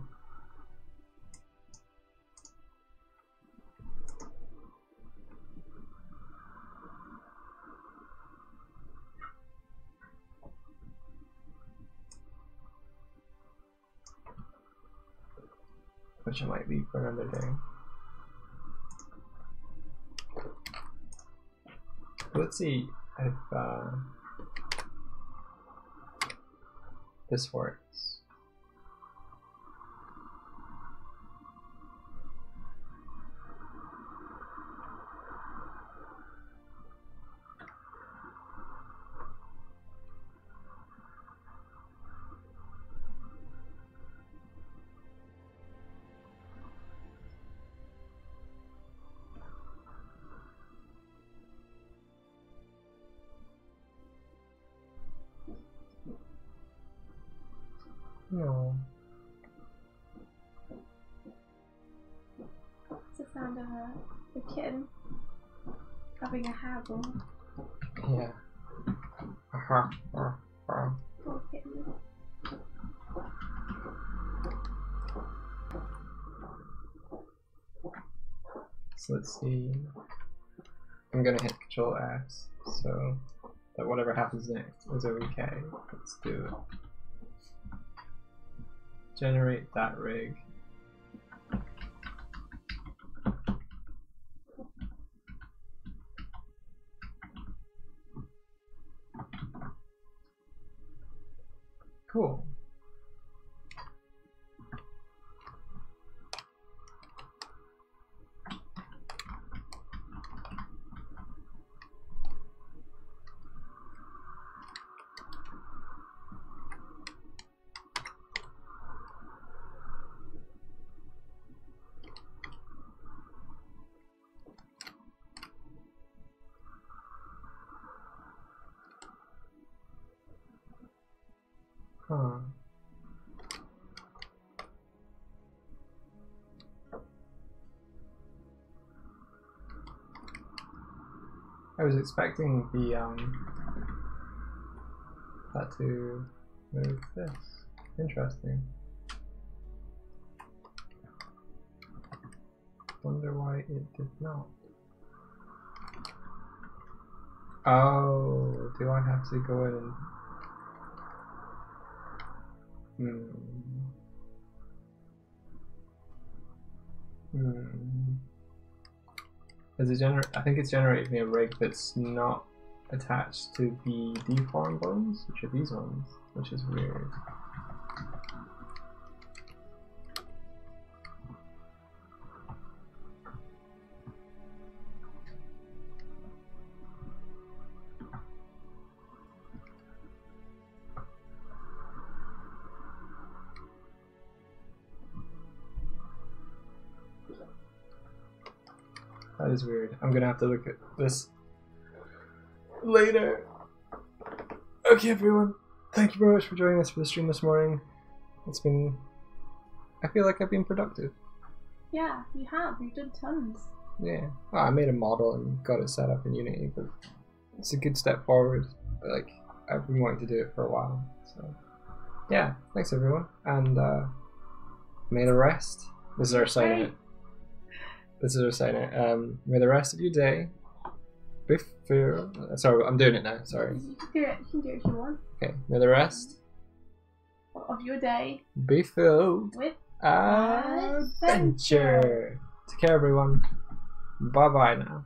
Which I might leave for another day. Let's see if this works. No. It's the sound of a kitten having a haggle. Yeah. Poor kitten. So let's see. I'm gonna hit Control S so that whatever happens next is okay. Let's do it. Generate that rig. Cool. Huh. I was expecting the that to move this. Interesting. Wonder why it did not. Oh, do I have to go in and... Does it generate? I think it's generating me a rig that's not attached to the deform bones, which are these ones, which is weird. That is weird. I'm gonna have to look at this later. Okay, everyone. Thank you very much for joining us for the stream this morning. It's been... I feel like I've been productive. Yeah, you have. You've done tons. Yeah. Well, I made a model and got it set up in Unity, but it's a good step forward. But, like, I've been wanting to do it for a while. So, yeah. Thanks, everyone. And may the rest... This is our sign out. This is our sign out. May the rest of your day be filled... Sorry, I'm doing it now. Sorry. You can do it. You can do it if you want. Okay. May the rest of your day be filled with adventure. Take care, everyone. Bye bye now.